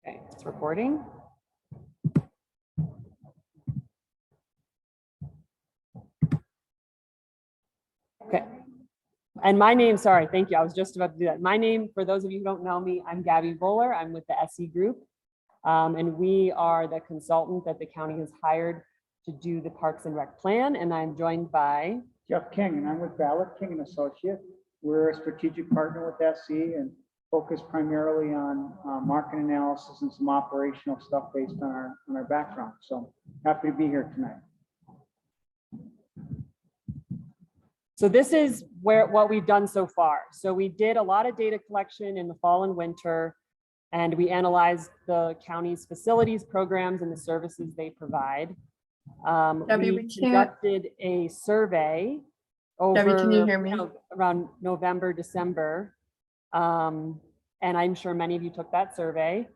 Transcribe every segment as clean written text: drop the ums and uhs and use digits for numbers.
Okay, it's recording. Okay. And my name, sorry, thank you. I was just about to do that. My name, for those of you who don't know me, I'm Gabby Bowler. I'm with the SE Group. And we are the consultant that the county has hired to do the Parks and Rec plan. And I'm joined by Jeff King, and I'm with Ballard King and Associate. We're a strategic partner with SE and focus primarily on market analysis and some operational stuff based on our background. So happy to be here tonight. So this is what we've done so far. So we did a lot of data collection in the fall and winter, and we analyzed the county's facilities, programs, and the services they provide. Debbie, we conducted a survey over Debbie, can you hear me? Around November, December. And I'm sure many of you took that survey.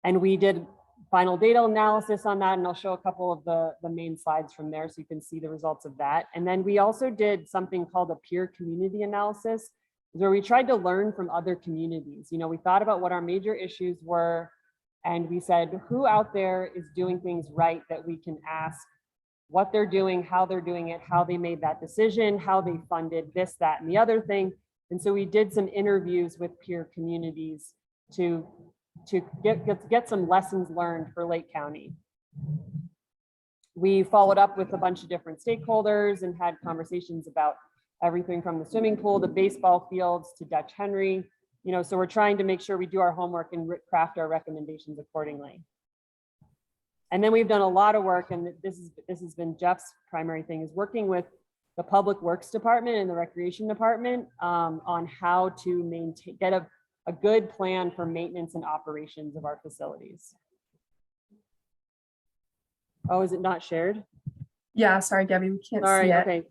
And we did final data analysis on that, and I'll show a couple of the main slides from there so you can see the results of that. And then we also did something called a peer community analysis, where we tried to learn from other communities. You know, we thought about what our major issues were, and we said, who out there is doing things right that we can ask what they're doing, how they're doing it, how they made that decision, how they funded this, that, and the other thing. And so we did some interviews with peer communities to get some lessons learned for Lake County. We followed up with a bunch of different stakeholders and had conversations about everything from the swimming pool to baseball fields to Dutch Henry. You know, so we're trying to make sure we do our homework and craft our recommendations accordingly. And then we've done a lot of work, and this has been Jeff's primary thing, is working with the Public Works Department and the Recreation Department on how to get a good plan for maintenance and operations of our facilities. Oh, is it not shared? Yeah, sorry, Gabby, we can't Sorry, see it. okay.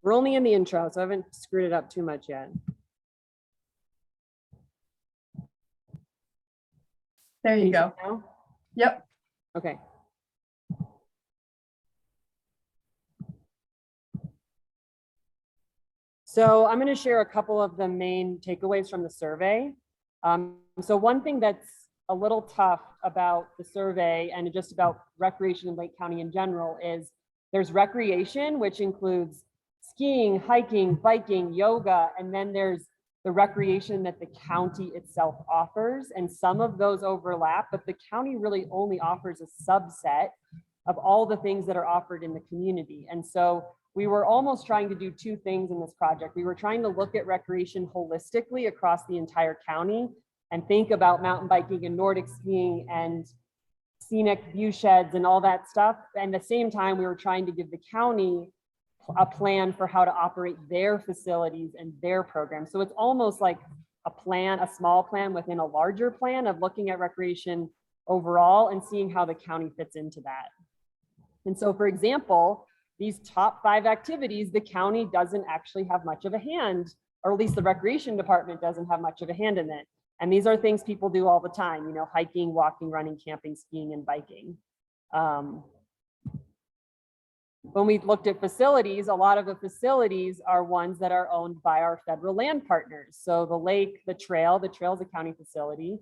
We're only in the intro, so I haven't screwed it up too much yet. There you go. Now? Yep. Okay. So I'm going to share a couple of the main takeaways from the survey. So one thing that's a little tough about the survey and just about recreation in Lake County in general is there's recreation, which includes skiing, hiking, biking, yoga, and then there's the recreation that the county itself offers. And some of those overlap, but the county really only offers a subset of all the things that are offered in the community. And so we were almost trying to do two things in this project. We were trying to look at recreation holistically across the entire county and think about mountain biking and Nordic skiing and scenic view sheds and all that stuff. And at the same time, we were trying to give the county a plan for how to operate their facilities and their programs. So it's almost like a plan, a small plan within a larger plan of looking at recreation overall and seeing how the county fits into that. And so, for example, these top 5 activities, the county doesn't actually have much of a hand, or at least the recreation department doesn't have much of a hand in it. And these are things people do all the time, you know, hiking, walking, running, camping, skiing, and biking. When we looked at facilities, a lot of the facilities are ones that are owned by our federal land partners. So the lake, the trail is a county facility.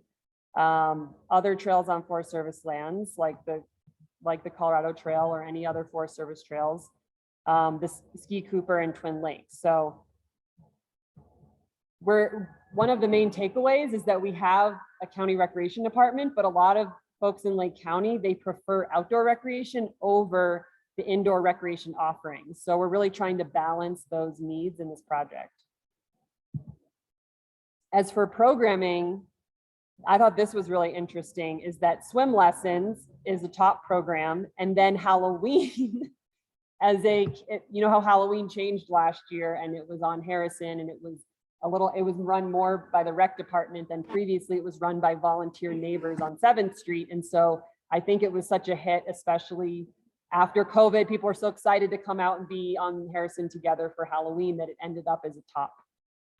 Other trails on Forest Service lands, like the Colorado Trail or any other Forest Service trails, the Ski Cooper and Twin Lakes. So one of the main takeaways is that we have a county recreation department, but a lot of folks in Lake County, they prefer outdoor recreation over the indoor recreation offerings. So we're really trying to balance those needs in this project. As for programming, I thought this was really interesting, is that swim lessons is a top program, and then Halloween you know how Halloween changed last year and it was on Harrison, and it was run more by the rec department than previously it was run by volunteer neighbors on 7th Street. And so I think it was such a hit, especially after COVID. People were so excited to come out and be on Harrison together for Halloween that it ended up as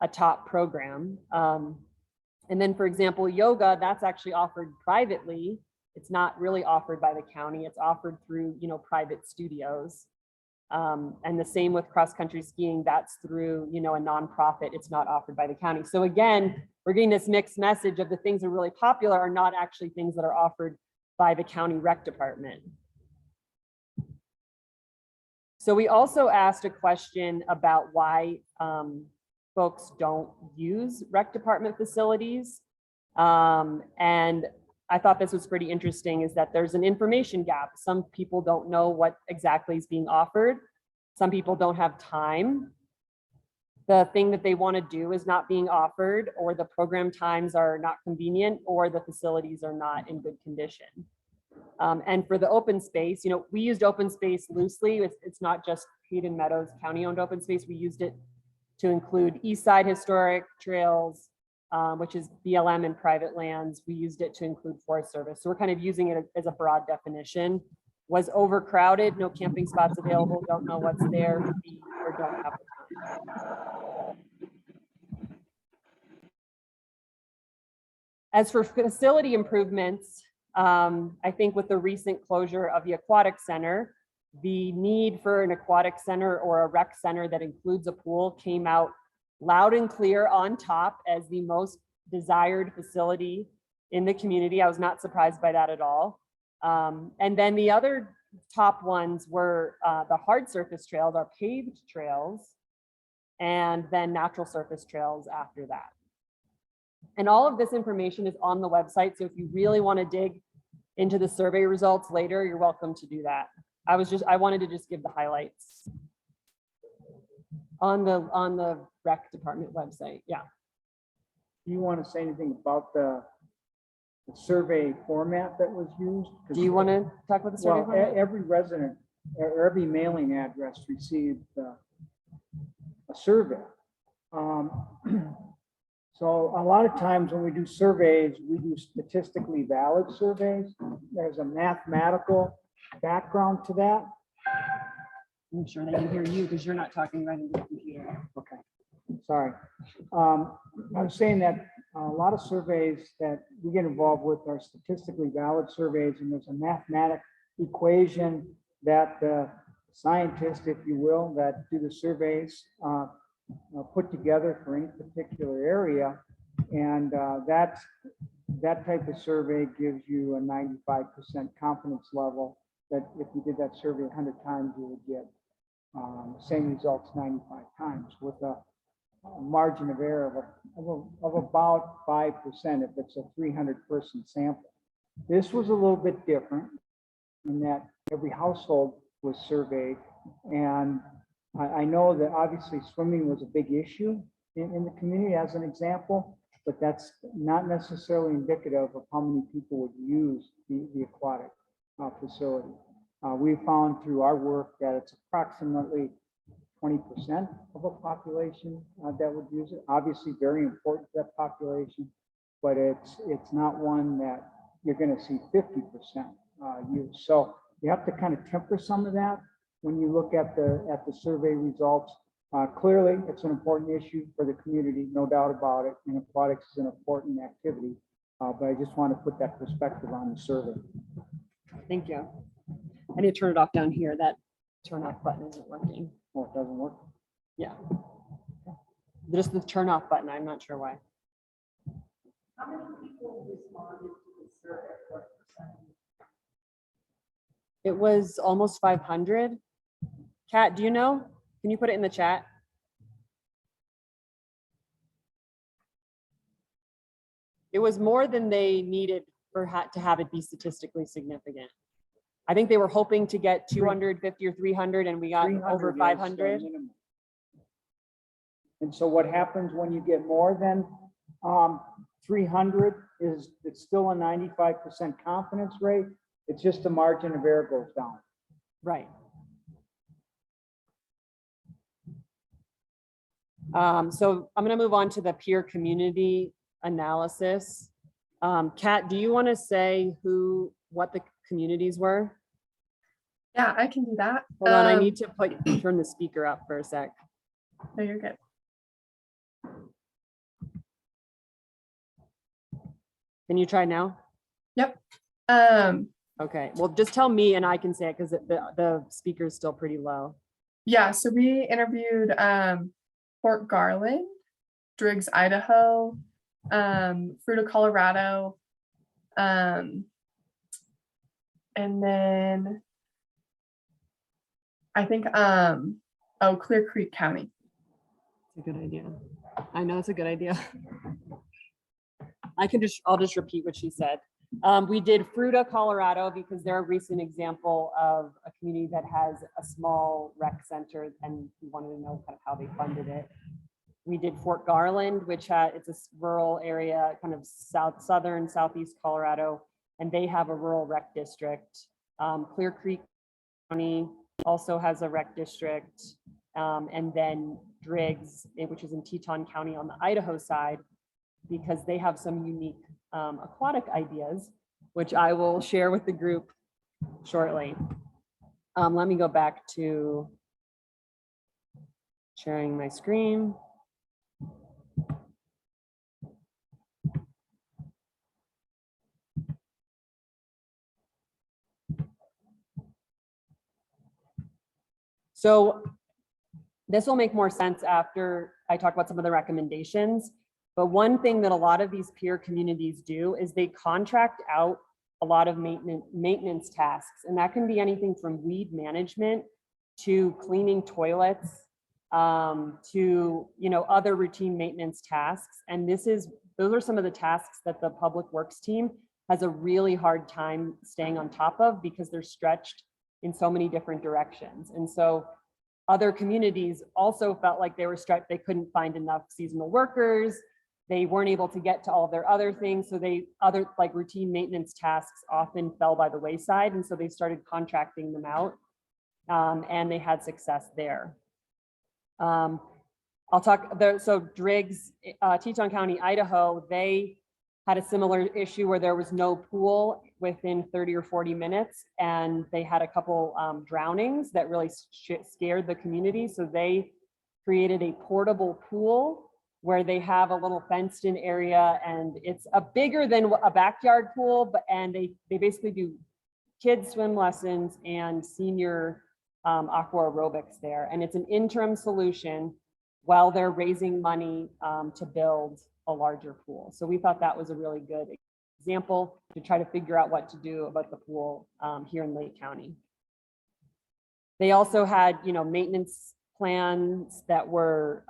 a top program. And then, for example, yoga, that's actually offered privately. It's not really offered by the county. It's offered through, you know, private studios. And the same with cross-country skiing, that's through, a nonprofit, it's not offered by the county. So again, we're getting this mixed message of the things that are really popular are not actually things that are offered by the county rec department. So we also asked a question about why folks don't use rec department facilities. And I thought this was pretty interesting, is that there's an information gap. Some people don't know what exactly is being offered. Some people don't have time. The thing that they want to do is not being offered, or the program times are not convenient, or the facilities are not in good condition. And for the open space, we used open space loosely. It's not just Hayden Meadows county-owned open space. We used it to include East Side Historic Trails, which is BLM and private lands. We used it to include Forest Service. So we're kind of using it as a broad definition. Was overcrowded, no camping spots available, don't know what's there, or don't have the time. As for facility improvements, I think with the recent closure of the aquatic center, the need for an aquatic center or a rec center that includes a pool came out loud and clear on top as the most desired facility in the community. I was not surprised by that at all. And then the other top ones were the hard surface trails, our paved trails, and then natural surface trails after that. And all of this information is on the website. So if you really want to dig into the survey results later, you're welcome to do that. I wanted to just give the highlights on the rec department website. Yeah. Do you want to say anything about the survey format that was used? Do you want to talk about the survey Well, format? every resident, or every mailing address received a survey. So a lot of times when we do surveys, we do statistically valid surveys. There's a mathematical background to that. I'm sure they can hear you because you're not talking right into the computer. Okay, sorry. I was saying that a lot of surveys that we get involved with are statistically valid surveys, and there's a mathematic equation that the scientists, if you will, that do the surveys put together for any particular area. And that type of survey gives you a 95% confidence level that if you did that survey 100 times, you would get same results 95 times with a margin of error of about 5% if it's a 300-person sample. This was a little bit different in that every household was surveyed, and I know that obviously swimming was a big issue in the community as an example, but that's not necessarily indicative of how many people would use the aquatic facility. We found through our work that it's approximately 20% of a population that would use it. Obviously very important to that population, but it's not one that you're going to see 50% use. So you have to kind of temper some of that when you look at the survey results. Clearly, it's an important issue for the community, no doubt about it, and aquatics is an important activity, but I just want to put that perspective on the survey. Thank you. I need to turn it off down here. That turn off button isn't working. Oh, it doesn't work? Yeah. Just the turn off button. I'm not sure why. How many people responded to the survey? What percentage? It was almost 500. Kat, do you know? Can you put it in the chat? It was more than they needed to have it be statistically significant. I think they were hoping to get 250 or 300, and we got 300 over is 500. the minimum. And so what happens when you get more than 300 is it's still a 95% confidence rate. It's just the margin of error goes down. Right. So I'm going to move on to the peer community analysis. Kat, do you want to say what the communities were? Yeah, I can do that. Hold on, I need to turn the speaker up for a sec. No, you're good. Can you try now? Yep. Okay, well, just tell me and I can say it because the speaker is still pretty low. Yeah, so we interviewed Fort Garland, Driggs, Idaho, Fruita, Colorado, and then I think Clear Creek County. It's a good idea. I know it's a good idea. I'll just repeat what she said. We did Fruita, Colorado, because they're a recent example of a community that has a small rec center, and we wanted to know kind of how they funded it. We did Fort Garland, which it's a rural area, kind of southeast Colorado, and they have a rural rec district. Clear Creek County also has a rec district, and then Driggs, which is in Teton County on the Idaho side, because they have some unique aquatic ideas, which I will share with the group shortly. Let me go back to sharing my screen. So this will make more sense after I talk about some of the recommendations. But one thing that a lot of these peer communities do is they contract out a lot of maintenance tasks. And that can be anything from weed management to cleaning toilets, to other routine maintenance tasks. And those are some of the tasks that the public works team has a really hard time staying on top of, because they're stretched in so many different directions. And so other communities also felt like they were stretched, they couldn't find enough seasonal workers, they weren't able to get to all of their other things, so other routine maintenance tasks often fell by the wayside, and so they started contracting them out, and they had success there. So Driggs, Teton County, Idaho, they had a similar issue where there was no pool within 30 or 40 minutes, and they had a couple drownings that really scared the community. So they created a portable pool where they have a little fenced in area, and it's bigger than a backyard pool, and they basically do kids swim lessons and senior aqua aerobics there. And it's an interim solution while they're raising money to build a larger pool. So we thought that was a really good example to try to figure out what to do about the pool here in Lake County. They also had, maintenance plans that were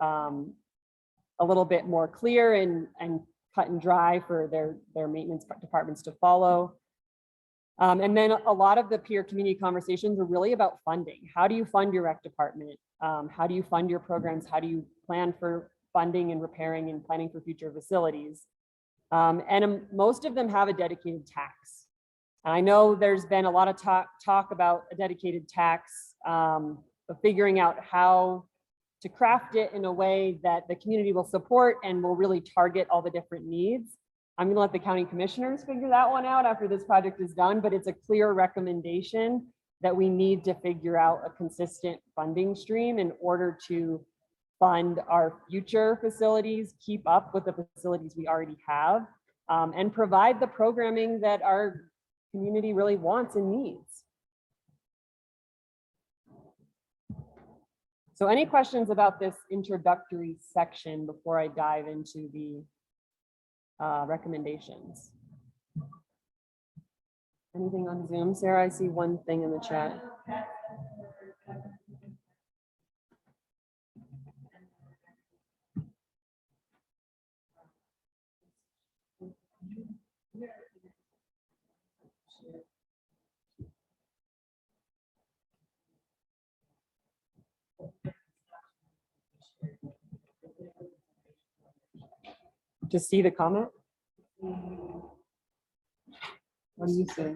a little bit more clear and cut and dry for their maintenance departments to follow. And then a lot of the peer community conversations were really about funding. How do you fund your rec department? How do you fund your programs? How do you plan for funding and repairing and planning for future facilities? And most of them have a dedicated tax. I know there's been a lot of talk about a dedicated tax, but figuring out how to craft it in a way that the community will support and will really target all the different needs. I'm going to let the county commissioners figure that one out after this project is done, but it's a clear recommendation that we need to figure out a consistent funding stream in order to fund our future facilities, keep up with the facilities we already have, and provide the programming that our community really wants and needs. So any questions about this introductory section before I dive into the recommendations? Anything on Zoom, Sarah? I see one thing in the chat. To see the comment? What do you say?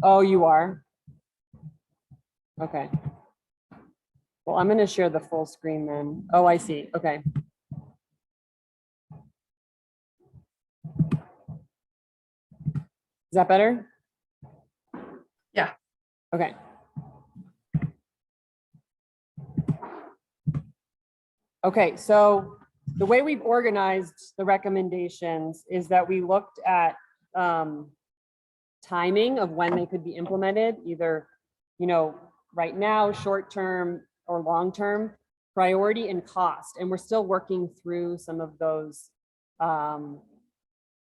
Oh, you are? Okay. Well, I'm going to share the full screen then. Oh, I see. Okay. Is that better? Yeah. Okay. Okay, so the way we've organized the recommendations is that we looked at timing of when they could be implemented, either you know, right now, short-term or long-term, priority and cost. And we're still working through some of those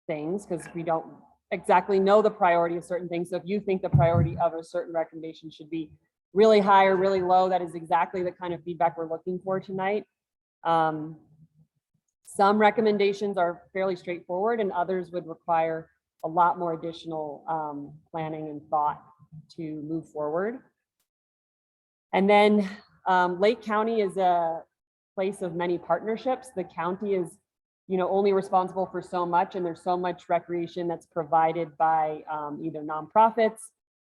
things because we don't exactly know the priority of certain things. So if you think the priority of a certain recommendation should be really high or really low, that is exactly the kind of feedback we're looking for tonight. Some recommendations are fairly straightforward and others would require a lot more additional planning and thought to move forward. And then Lake County is a place of many partnerships. The county is, you know, only responsible for so much, and there's so much recreation that's provided by either nonprofits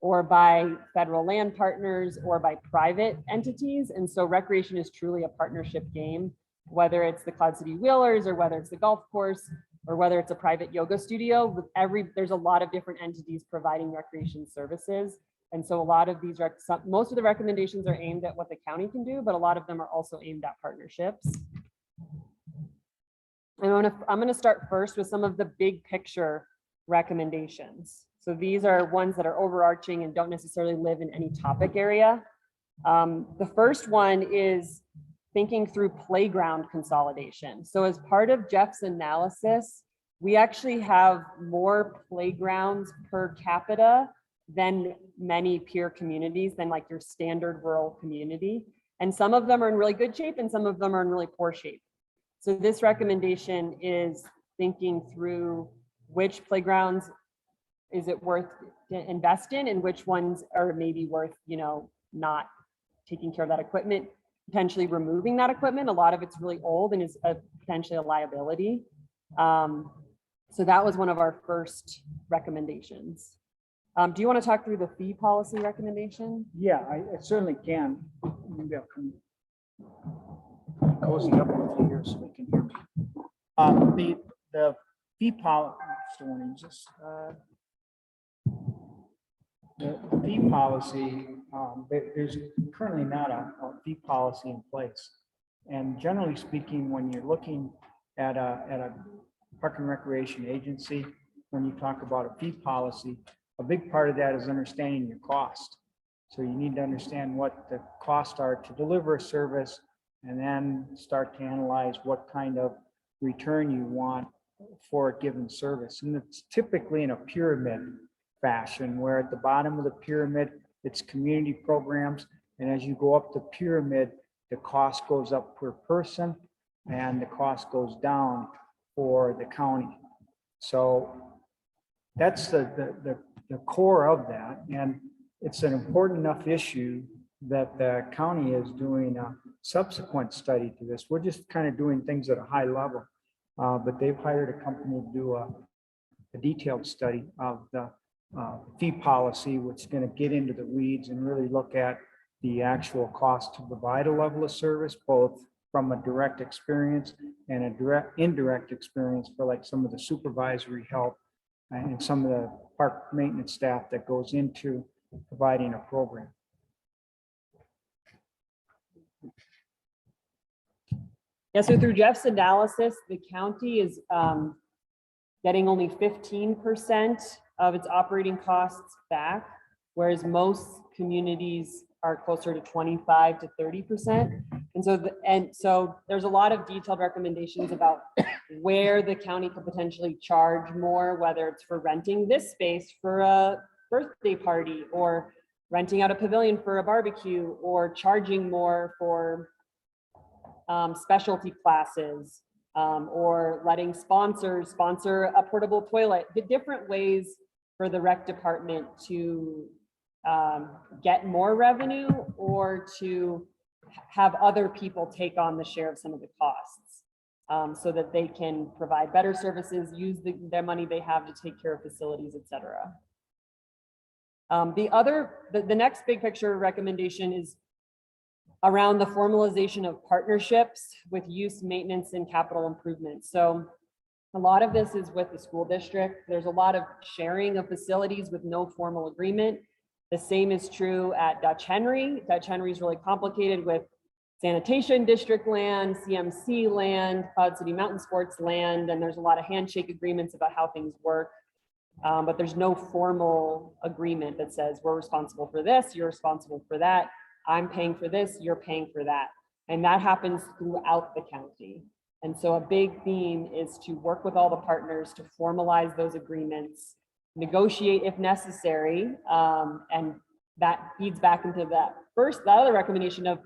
or by federal land partners or by private entities. And so recreation is truly a partnership game, whether it's the Cloud City Wheelers or whether it's the golf course or whether it's a private yoga studio. With there's a lot of different entities providing recreation services. And so a lot of these, most of the recommendations are aimed at what the county can do, but a lot of them are also aimed at partnerships. I'm gonna start first with some of the big picture recommendations. So these are ones that are overarching and don't necessarily live in any topic area. The first one is thinking through playground consolidation. So as part of Jeff's analysis, we actually have more playgrounds per capita than many peer communities, than like your standard rural community. And some of them are in really good shape and some of them are in really poor shape. So this recommendation is thinking through which playgrounds is it worth to invest in and which ones are maybe worth, you know, not taking care of that equipment, potentially removing that equipment. A lot of it's really old and is potentially a liability. So that was one of our first recommendations. Do you want to talk through the fee policy recommendation? Yeah, I certainly can. Maybe I'll come cozy up with you here so they can hear me. The fee policy, the fee policy, there's currently not a fee policy in place. And generally speaking, when you're looking at a park and recreation agency, when you talk about a fee policy, a big part of that is understanding your cost. So you need to understand what the costs are to deliver a service and then start to analyze what kind of return you want for a given service. And it's typically in a pyramid fashion, where at the bottom of the pyramid, it's community programs. And as you go up the pyramid, the cost goes up per person and the cost goes down for the county. So that's the core of that. And it's an important enough issue that the county is doing a subsequent study to this. We're just kind of doing things at a high level, but they've hired a company to do a detailed study of the fee policy, which is going to get into the weeds and really look at the actual cost to provide a level of service, both from a direct experience and a indirect experience for like some of the supervisory help and some of the park maintenance staff that goes into providing a program. Yeah, so through Jeff's analysis, the county is getting only 15% of its operating costs back, whereas most communities are closer to 25 to 30%. And so there's a lot of detailed recommendations about where the county could potentially charge more, whether it's for renting this space for a birthday party or renting out a pavilion for a barbecue or charging more for specialty classes or letting sponsors sponsor a portable toilet. The different ways for the rec department to get more revenue or to have other people take on the share of some of the costs so that they can provide better services, use their money they have to take care of facilities, et cetera. The next big picture recommendation is around the formalization of partnerships with use, maintenance, and capital improvements. So a lot of this is with the school district. There's a lot of sharing of facilities with no formal agreement. The same is true at Dutch Henry. Dutch Henry is really complicated with sanitation district land, CMC land, Cloud City Mountain Sports land, and there's a lot of handshake agreements about how things work. But there's no formal agreement that says we're responsible for this, you're responsible for that, I'm paying for this, you're paying for that. And that happens throughout the county. And so a big theme is to work with all the partners to formalize those agreements, negotiate if necessary. And that feeds back into that other recommendation of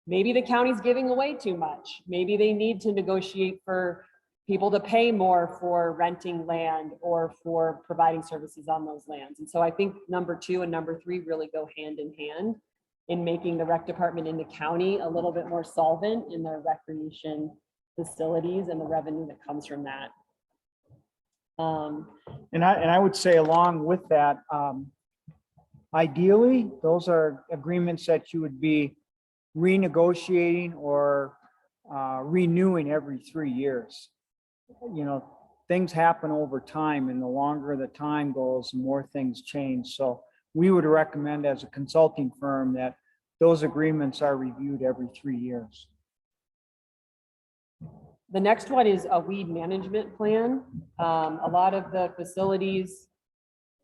maybe the county's giving away too much. Maybe they need to negotiate for people to pay more for renting land or for providing services on those lands. And so I think number 2 and number 3 really go hand in hand in making the rec department in the county a little bit more solvent in their recreation facilities and the revenue that comes from that. And I would say along with that, ideally, those are agreements that you would be renegotiating or renewing every 3 years. You know, things happen over time, and the longer the time goes, the more things change. So we would recommend as a consulting firm that those agreements are reviewed every 3 years. The next one is a weed management plan. A lot of the facilities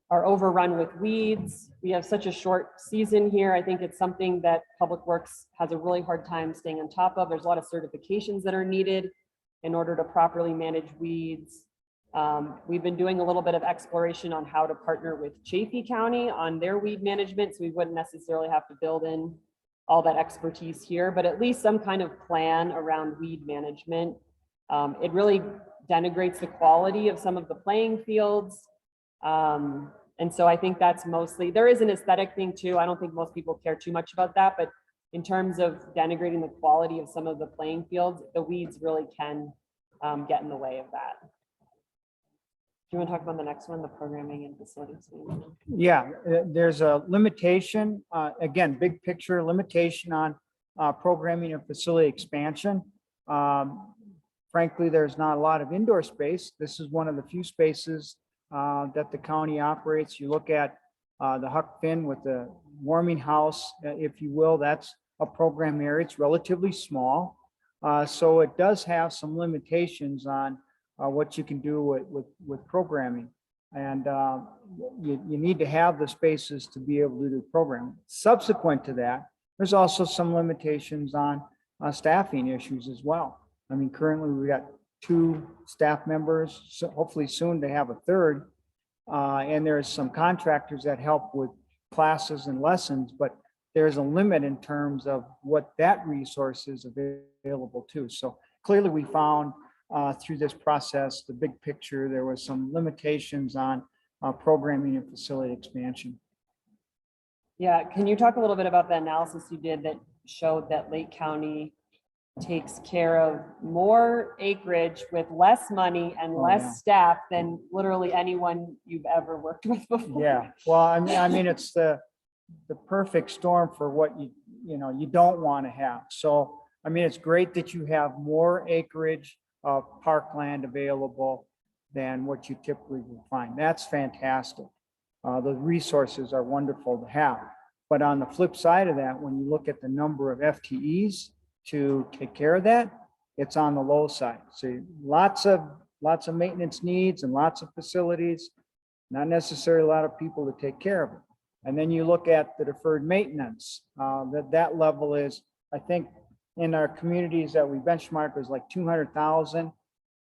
are overrun with weeds. We have such a short season here. I think it's something that Public Works has a really hard time staying on top of. There's a lot of certifications that are needed in order to properly manage weeds. We've been doing a little bit of exploration on how to partner with Chaffey County on their weed management, so we wouldn't necessarily have to build in all that expertise here, but at least some kind of plan around weed management. It really denigrates the quality of some of the playing fields. And so I think that's mostly, there is an aesthetic thing too. I don't think most people care too much about that, but in terms of denigrating the quality of some of the playing fields, the weeds really can get in the way of that. Do you want to talk about the next one, the programming and facilities? Yeah, there's a limitation, again, big picture limitation on programming and facility expansion. Frankly, there's not a lot of indoor space. This is one of the few spaces that the county operates. You look at the Huck Finn with the warming house, if you will, that's a program area. It's relatively small. So it does have some limitations on what you can do with programming. And you need to have the spaces to be able to do programming. Subsequent to that, there's also some limitations on staffing issues as well. I mean, currently we got 2 staff members, so hopefully soon to have a 3rd. And there's some contractors that help with classes and lessons, but there's a limit in terms of what that resource is available to. So clearly we found through this process, the big picture, there was some limitations on programming and facility expansion. Yeah, can you talk a little bit about the analysis you did that showed that Lake County takes care of more acreage with less money and less staff than literally anyone you've ever worked with before? Yeah, well, I mean, it's the perfect storm for what you don't want to have. So, I mean, it's great that you have more acreage of parkland available than what you typically would find. That's fantastic. The resources are wonderful to have. But on the flip side of that, when you look at the number of FTEs to take care of that, it's on the low side. So lots of maintenance needs and lots of facilities, not necessarily a lot of people to take care of it. And then you look at the deferred maintenance, that level is, I think, in our communities that we benchmark was like 200,000.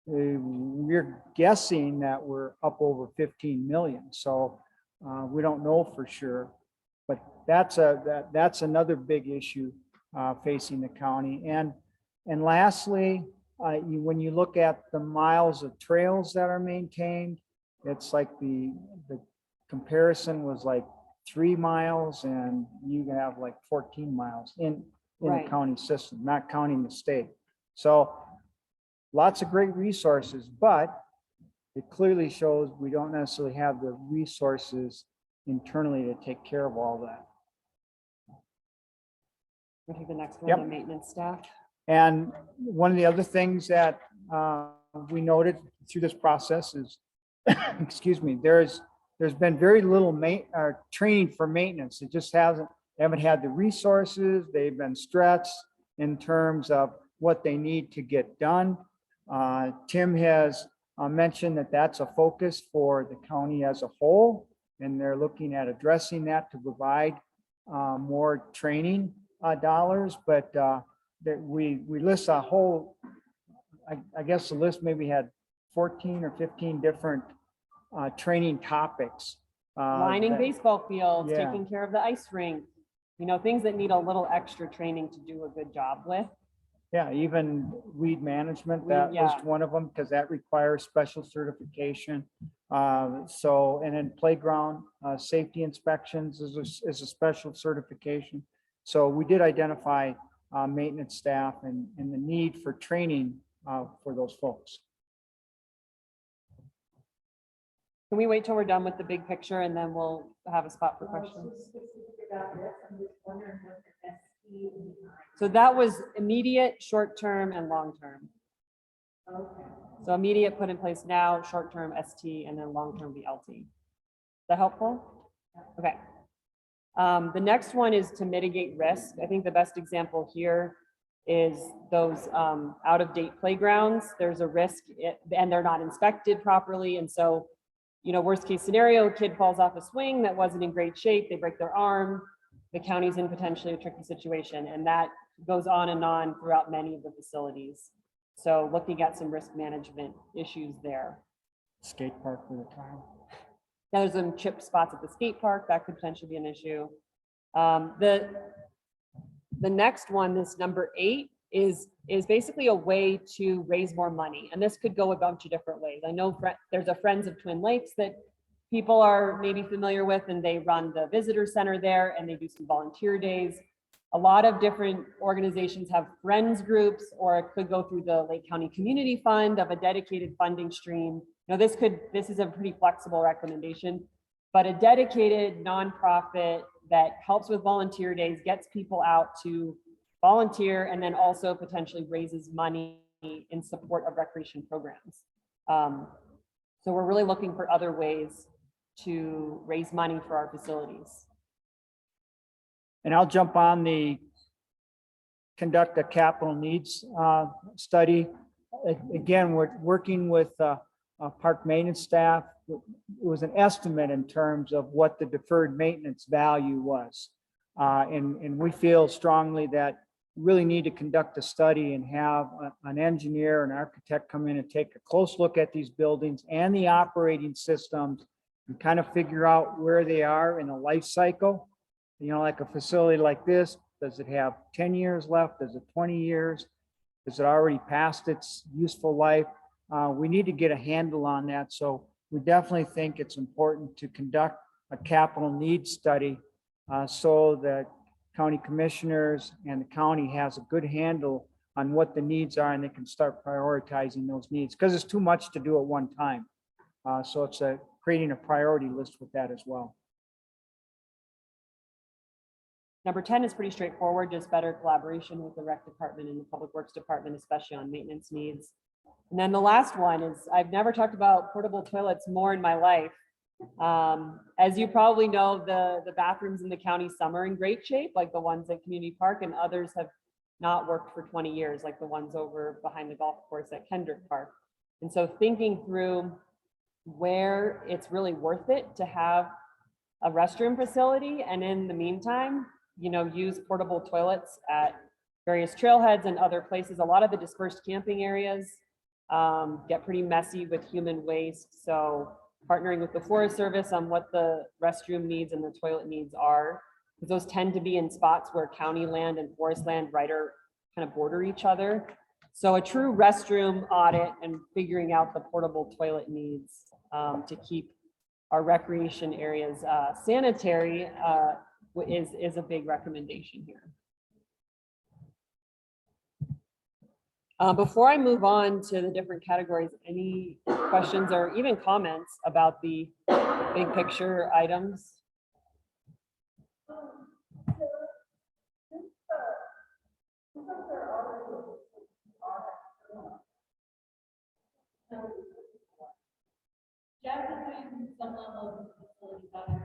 We're guessing that we're up over 15 million. So we don't know for sure, but that's another big issue facing the county. And lastly, when you look at the miles of trails that are maintained, it's like the comparison was like 3 miles, and you have like 14 miles in the county system, not counting the state. So lots of great resources, but it clearly shows we don't necessarily have the resources internally to take care of all that. We'll take the next one, Yep. the maintenance staff. And one of the other things that we noted through this process is, excuse me, there's been very little training for maintenance. It just they haven't had the resources. They've been stretched in terms of what they need to get done. Tim has mentioned that that's a focus for the county as a whole, and they're looking at addressing that to provide more training dollars, but that we list a whole, I guess the list maybe had 14 or 15 different training topics. Lining that- baseball fields, Yeah. taking care of the ice rink, things that need a little extra training to do a good job with. Yeah, even weed management, that was yeah. one of them, because that requires special certification. So, and then playground safety inspections is a special certification. So we did identify maintenance staff and the need for training for those folks. Can we wait till we're done with the big picture and then we'll have a spot for So questions? specific about this, I'm just wondering what the ST is. So that was immediate, short-term, and long-term. Okay. So immediate put in place now, short-term ST, and then long-term BLT. Is that helpful? Okay. The next one is to mitigate risk. I think the best example here is those out-of-date playgrounds. There's a risk and they're not inspected properly. And so, worst case scenario, a kid falls off a swing that wasn't in great shape, they break their arm, the county's in potentially a tricky situation. And that goes on and on throughout many of the facilities. So looking at some risk management issues there. Skate park for the child. Now there's some chip spots at the skate park that could potentially be an issue. The next one, this number 8, is basically a way to raise more money. And this could go a bunch of different ways. I know there's a Friends of Twin Lakes that people are maybe familiar with, and they run the visitor center there and they do some volunteer days. A lot of different organizations have friends groups, or it could go through the Lake County Community Fund of a dedicated funding stream. This is a pretty flexible recommendation, but a dedicated nonprofit that helps with volunteer days, gets people out to volunteer, and then also potentially raises money in support of recreation programs. So we're really looking for other ways to raise money for our facilities. And I'll jump on the conduct a capital needs study. Again, we're working with park maintenance staff. It was an estimate in terms of what the deferred maintenance value was. And we feel strongly that we really need to conduct a study and have an engineer, an architect come in and take a close look at these buildings and the operating systems and kind of figure out where they are in the life cycle. Like a facility like this, does it have 10 years left? Does it 20 years? Is it already past its useful life? We need to get a handle on that. So we definitely think it's important to conduct a capital needs study so that county commissioners and the county has a good handle on what the needs are, and they can start prioritizing those needs, because it's too much to do at one time. So it's creating a priority list with that as well. Number 10 is pretty straightforward, just better collaboration with the rec department and the public works department, especially on maintenance needs. And then the last one is, I've never talked about portable toilets more in my life. As you probably know, the bathrooms in the county, some are in great shape, like the ones at Community Park, and others have not worked for 20 years, like the ones over behind the golf course at Kendrick Park. And so thinking through where it's really worth it to have a restroom facility, and in the meantime, use portable toilets at various trailheads and other places. A lot of the dispersed camping areas get pretty messy with human waste. So partnering with the Forest Service on what the restroom needs and the toilet needs are, because those tend to be in spots where county land and forest land kind of border each other. So a true restroom audit and figuring out the portable toilet needs to keep our recreation areas sanitary is a big recommendation here. Before I move on to the different categories, any questions or even comments about the big picture items? Jeff is doing some level of facilities out of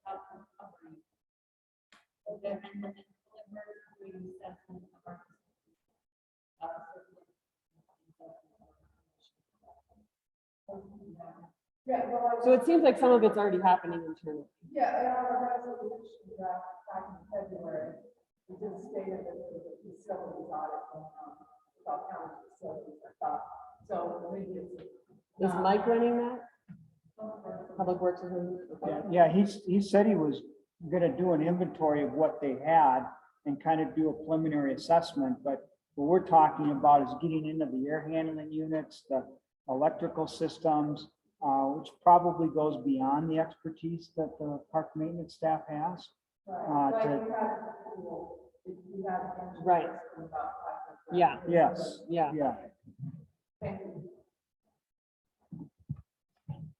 outcome recovery. And then emergency assessment of our So it seems like some of it's already happening internally. Yeah, in our resolution back in February, we just stated that the facilities audit going on, about county facilities, I thought. So maybe it's. Is Mike running that? Public Works is running it? Okay. Yeah, he said he was gonna do an inventory of what they had and kind of do a preliminary assessment, but what we're talking about is getting into the air handling units, the electrical systems, which probably goes beyond the expertise that the park maintenance staff has. Right. Yeah, Yes, yeah. yeah.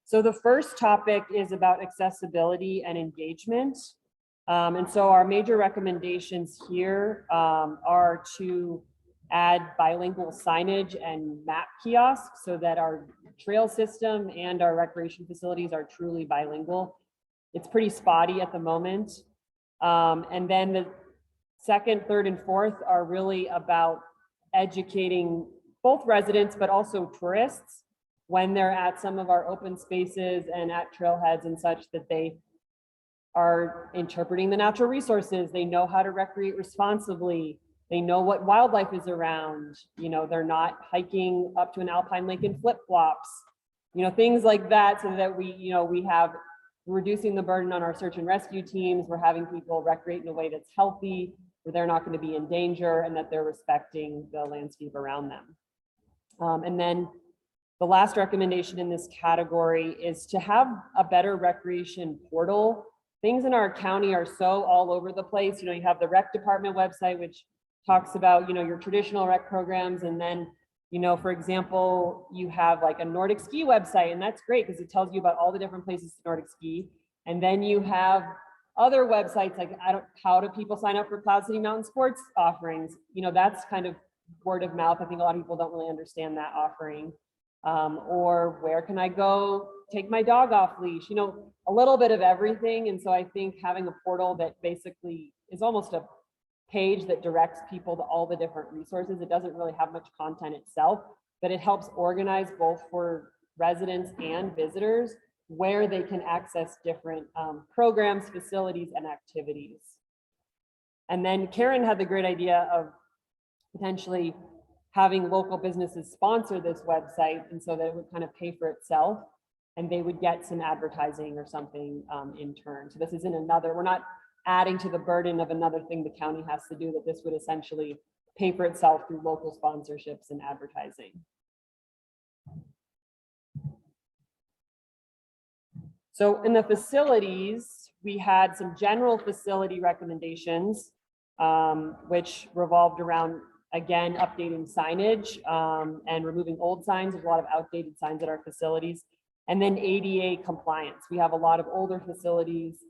So the first topic is about accessibility and engagement. And so our major recommendations here are to add bilingual signage and map kiosks so that our trail system and our recreation facilities are truly bilingual. It's pretty spotty at the moment. And then the second, third, and fourth are really about educating both residents, but also tourists when they're at some of our open spaces and at trailheads and such, that they are interpreting the natural resources. They know how to recreate responsibly. They know what wildlife is around. You know, they're not hiking up to an alpine lake in flip-flops, you know, things like that, so that we have reducing the burden on our search and rescue teams. We're having people recreate in a way that's healthy, where they're not going to be in danger, and that they're respecting the landscape around them. And then the last recommendation in this category is to have a better recreation portal. Things in our county are so all over the place. You know, you have the rec department website, which talks about, you know, your traditional rec programs. And then, you know, for example, you have like a Nordic ski website, and that's great because it tells you about all the different places to Nordic ski. And then you have other websites like, how do people sign up for Cloud City Mountain Sports offerings? You know, that's kind of word of mouth. I think a lot of people don't really understand that offering. Or where can I go take my dog off leash? You know, a little bit of everything. And so I think having a portal that basically is almost a page that directs people to all the different resources. It doesn't really have much content itself, but it helps organize both for residents and visitors where they can access different programs, facilities, and activities. And then Karen had the great idea of potentially having local businesses sponsor this website, and so that it would kind of pay for itself, and they would get some advertising or something in turn. So this isn't another, we're not adding to the burden of another thing the county has to do, that this would essentially pay for itself through local sponsorships and advertising. So in the facilities, we had some general facility recommendations, which revolved around, again, updating signage and removing old signs. There's a lot of outdated signs at our facilities. And then ADA compliance. We have a lot of older facilities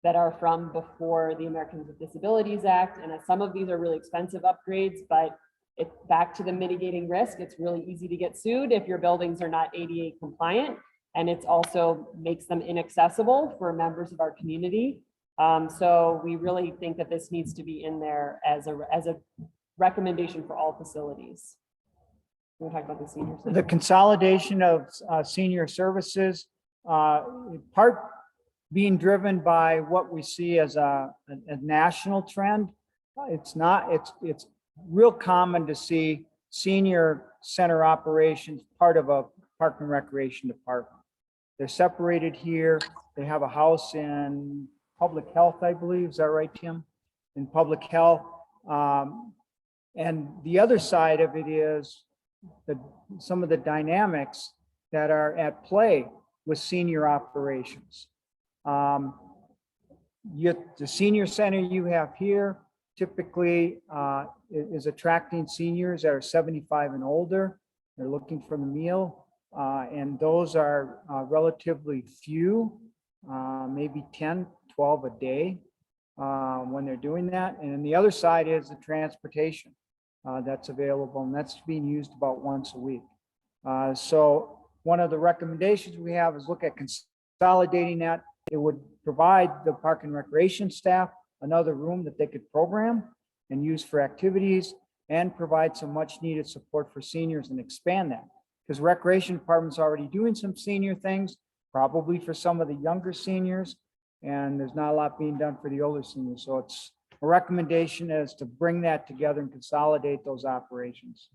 that are from before the Americans with Disabilities Act. And some of these are really expensive upgrades, but it's back to the mitigating risk. It's really easy to get sued if your buildings are not ADA compliant. And it's also makes them inaccessible for members of our community. So we really think that this needs to be in there as a recommendation for all facilities. We'll talk about the senior center. The consolidation of senior services, part being driven by what we see as a national trend. It's real common to see senior center operations part of a park and recreation department. They're separated here. They have a house in public health, I believe. Is that right, Tim? In public health. And the other side of it is some of the dynamics that are at play with senior operations. The senior center you have here typically is attracting seniors that are 75 and older. They're looking for the meal, and those are relatively few, maybe 10, 12 a day when they're doing that. And then the other side is the transportation that's available, and that's being used about once a week. So one of the recommendations we have is look at consolidating that. It would provide the park and recreation staff another room that they could program and use for activities, and provide some much needed support for seniors and expand that. Because recreation department's already doing some senior things, probably for some of the younger seniors, and there's not a lot being done for the older seniors. So it's a recommendation is to bring that together and consolidate those operations.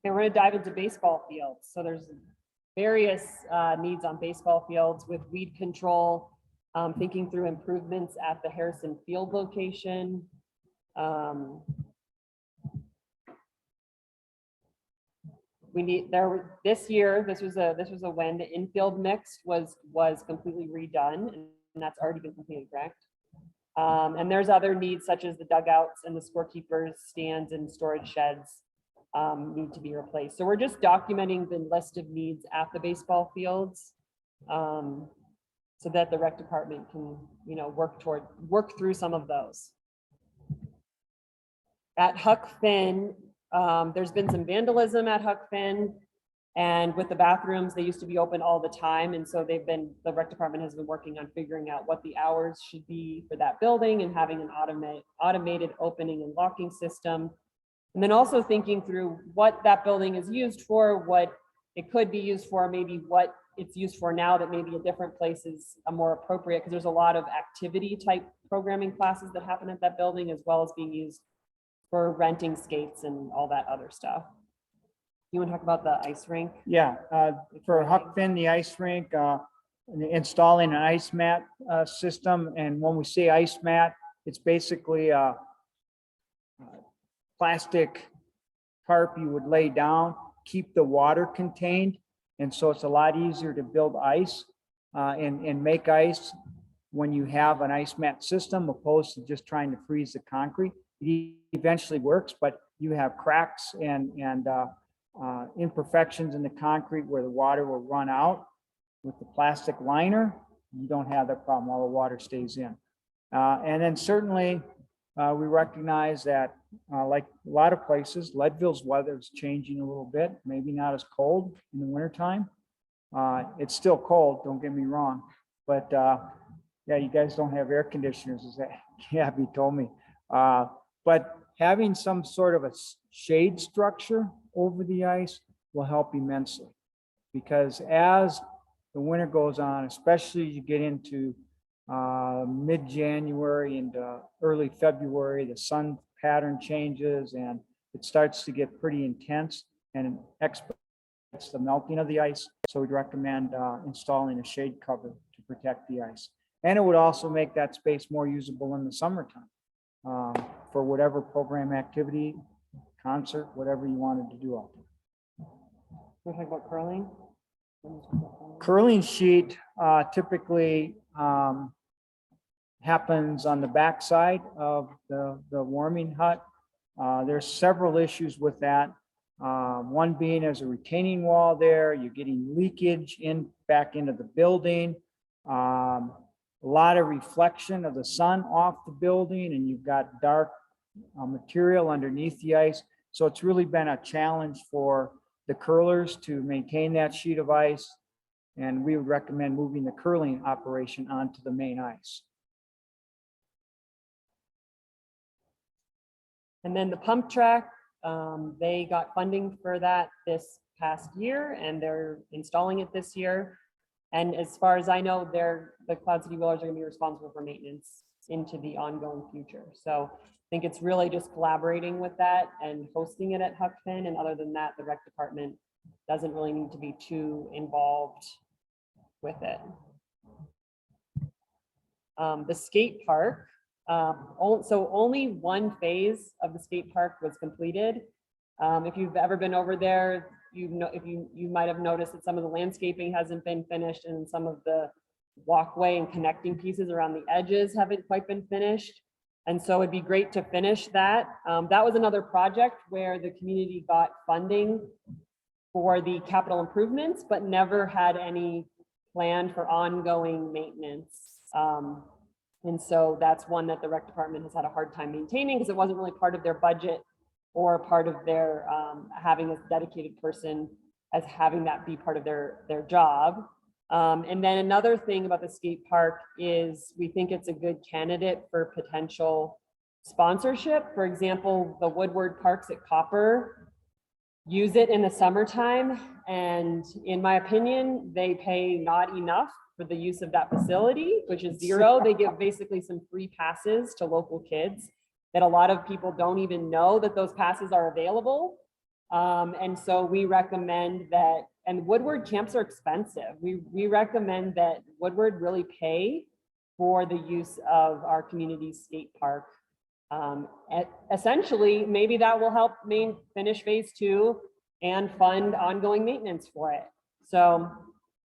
Okay, we're gonna dive into baseball fields. So there's various needs on baseball fields with weed control, thinking through improvements at the Harrison Field location. We need this year. This was a win. The infield mix was completely redone, and that's already been completed, correct? And there's other needs such as the dugouts and the scorekeepers stands and storage sheds need to be replaced. So we're just documenting the list of needs at the baseball fields so that the rec department can, work through some of those. At Huck Finn, there's been some vandalism at Huck Finn, and with the bathrooms, they used to be open all the time. And so the rec department has been working on figuring out what the hours should be for that building and having an automated opening and locking system. And then also thinking through what that building is used for, what it could be used for, maybe what it's used for now that maybe a different place is more appropriate, because there's a lot of activity type programming classes that happen at that building, as well as being used for renting skates and all that other stuff. You want to talk about the ice rink? Yeah, for Huck Finn, the ice rink, installing an ice mat system. And when we say ice mat, it's basically a plastic tarp you would lay down, keep the water contained. And so it's a lot easier to build ice and make ice when you have an ice mat system, opposed to just trying to freeze the concrete. It eventually works, but you have cracks and imperfections in the concrete where the water will run out. With the plastic liner, you don't have that problem. All the water stays in. And then certainly we recognize that like a lot of places, Leadville's weather is changing a little bit, maybe not as cold in the wintertime. It's still cold, don't get me wrong, but yeah, you guys don't have air conditioners, is that? Gabby told me. But having some sort of a shade structure over the ice will help immensely, because as the winter goes on, especially as you get into mid-January into early February, the sun pattern changes and it starts to get pretty intense and it expedites the melting of the ice. So we'd recommend installing a shade cover to protect the ice. And it would also make that space more usable in the summertime for whatever program activity, concert, whatever you wanted to do out there. We're talking about curling. Curling sheet typically happens on the backside of the warming hut. There's several issues with that. One being there's a retaining wall there. You're getting leakage back into the building. A lot of reflection of the sun off the building, and you've got dark material underneath the ice. So it's really been a challenge for the curlers to maintain that sheet of ice. And we would recommend moving the curling operation onto the main ice. And then the pump track, they got funding for that this past year, and they're installing it this year. And as far as I know, the Cloud City Wheelers are going to be responsible for maintenance into the ongoing future. So I think it's really just collaborating with that and hosting it at Huck Finn. And other than that, the rec department doesn't really need to be too involved with it. The skate park. So only one phase of the skate park was completed. If you've ever been over there, you might have noticed that some of the landscaping hasn't been finished, and some of the walkway and connecting pieces around the edges haven't quite been finished. And so it'd be great to finish that. That was another project where the community got funding for the capital improvements, but never had any plan for ongoing maintenance. And so that's one that the rec department has had a hard time maintaining, because it wasn't really part of their budget or part of their having a dedicated person as having that be part of their job. And then another thing about the skate park is we think it's a good candidate for potential sponsorship. For example, the Woodward Parks at Copper use it in the summertime. And in my opinion, they pay not enough for the use of that facility, which is zero. They give basically some free passes to local kids that a lot of people don't even know that those passes are available. And so we recommend that, and Woodward camps are expensive. We recommend that Woodward really pay for the use of our community skate park. Essentially, maybe that will help finish phase 2 and fund ongoing maintenance for it. So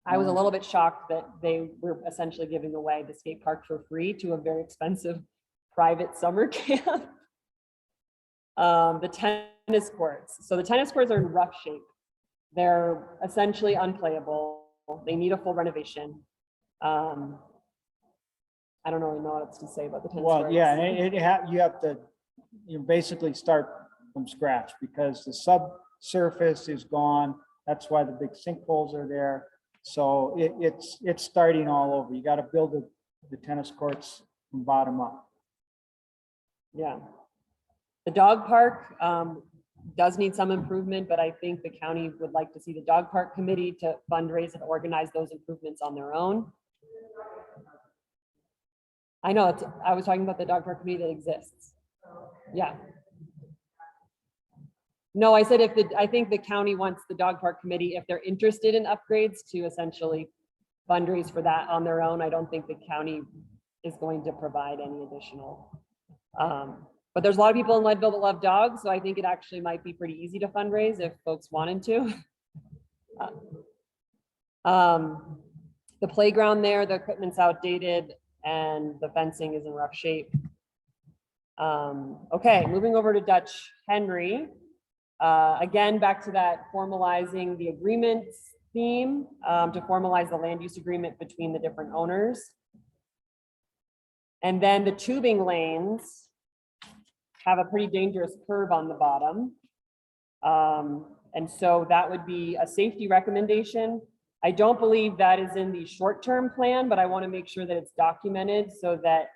I was a little bit shocked that they were essentially giving away the skate park for free to a very expensive private summer camp. The tennis courts. So the tennis courts are in rough shape. They're essentially unplayable. They need a full renovation. I don't really know what else to say about the tennis courts. Well, yeah, and you have to, basically start from scratch because the subsurface is gone. That's why the big sinkholes are there. So it's starting all over. You got to build the tennis courts from bottom up. Yeah. The dog park does need some improvement, but I think the county would like to see the dog park committee to fundraise and organize those improvements on their own. I know, I was talking about the dog park committee that exists. Yeah. No, I said I think the county wants the dog park committee, if they're interested in upgrades, to essentially fundraise for that on their own. I don't think the county is going to provide any additional. But there's a lot of people in Leadville that love dogs, so I think it actually might be pretty easy to fundraise if folks wanted to. The playground there, the equipment's outdated and the fencing is in rough shape. Okay, moving over to Dutch Henry. Again, back to that formalizing the agreements theme, to formalize the land use agreement between the different owners. And then the tubing lanes have a pretty dangerous curve on the bottom. And so that would be a safety recommendation. I don't believe that is in the short-term plan, but I want to make sure that it's documented so that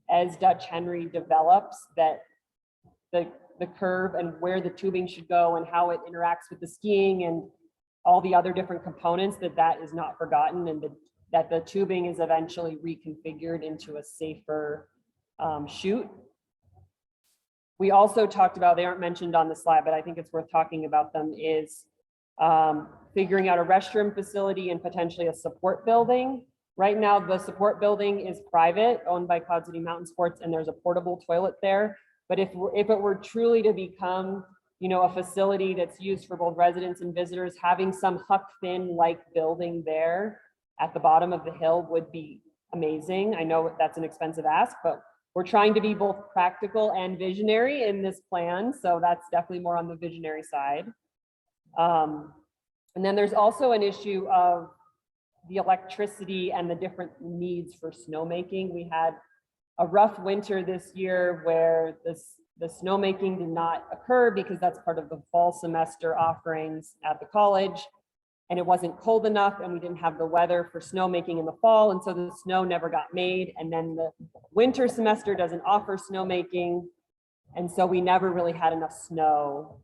as Dutch Henry develops, that the curve and where the tubing should go and how it interacts with the skiing and all the other different components, that is not forgotten, and that the tubing is eventually reconfigured into a safer chute. We also talked about, they aren't mentioned on the slide, but I think it's worth talking about them, is figuring out a restroom facility and potentially a support building. Right now, the support building is private, owned by Cloud City Mountain Sports, and there's a portable toilet there. But if it were truly to become, a facility that's used for both residents and visitors, having some Huck Finn-like building there at the bottom of the hill would be amazing. I know that's an expensive ask, but we're trying to be both practical and visionary in this plan. So that's definitely more on the visionary side. And then there's also an issue of the electricity and the different needs for snowmaking. We had a rough winter this year where the snowmaking did not occur because that's part of the fall semester offerings at the college. And it wasn't cold enough and we didn't have the weather for snowmaking in the fall. And so the snow never got made. And then the winter semester doesn't offer snowmaking. And so we never really had enough snow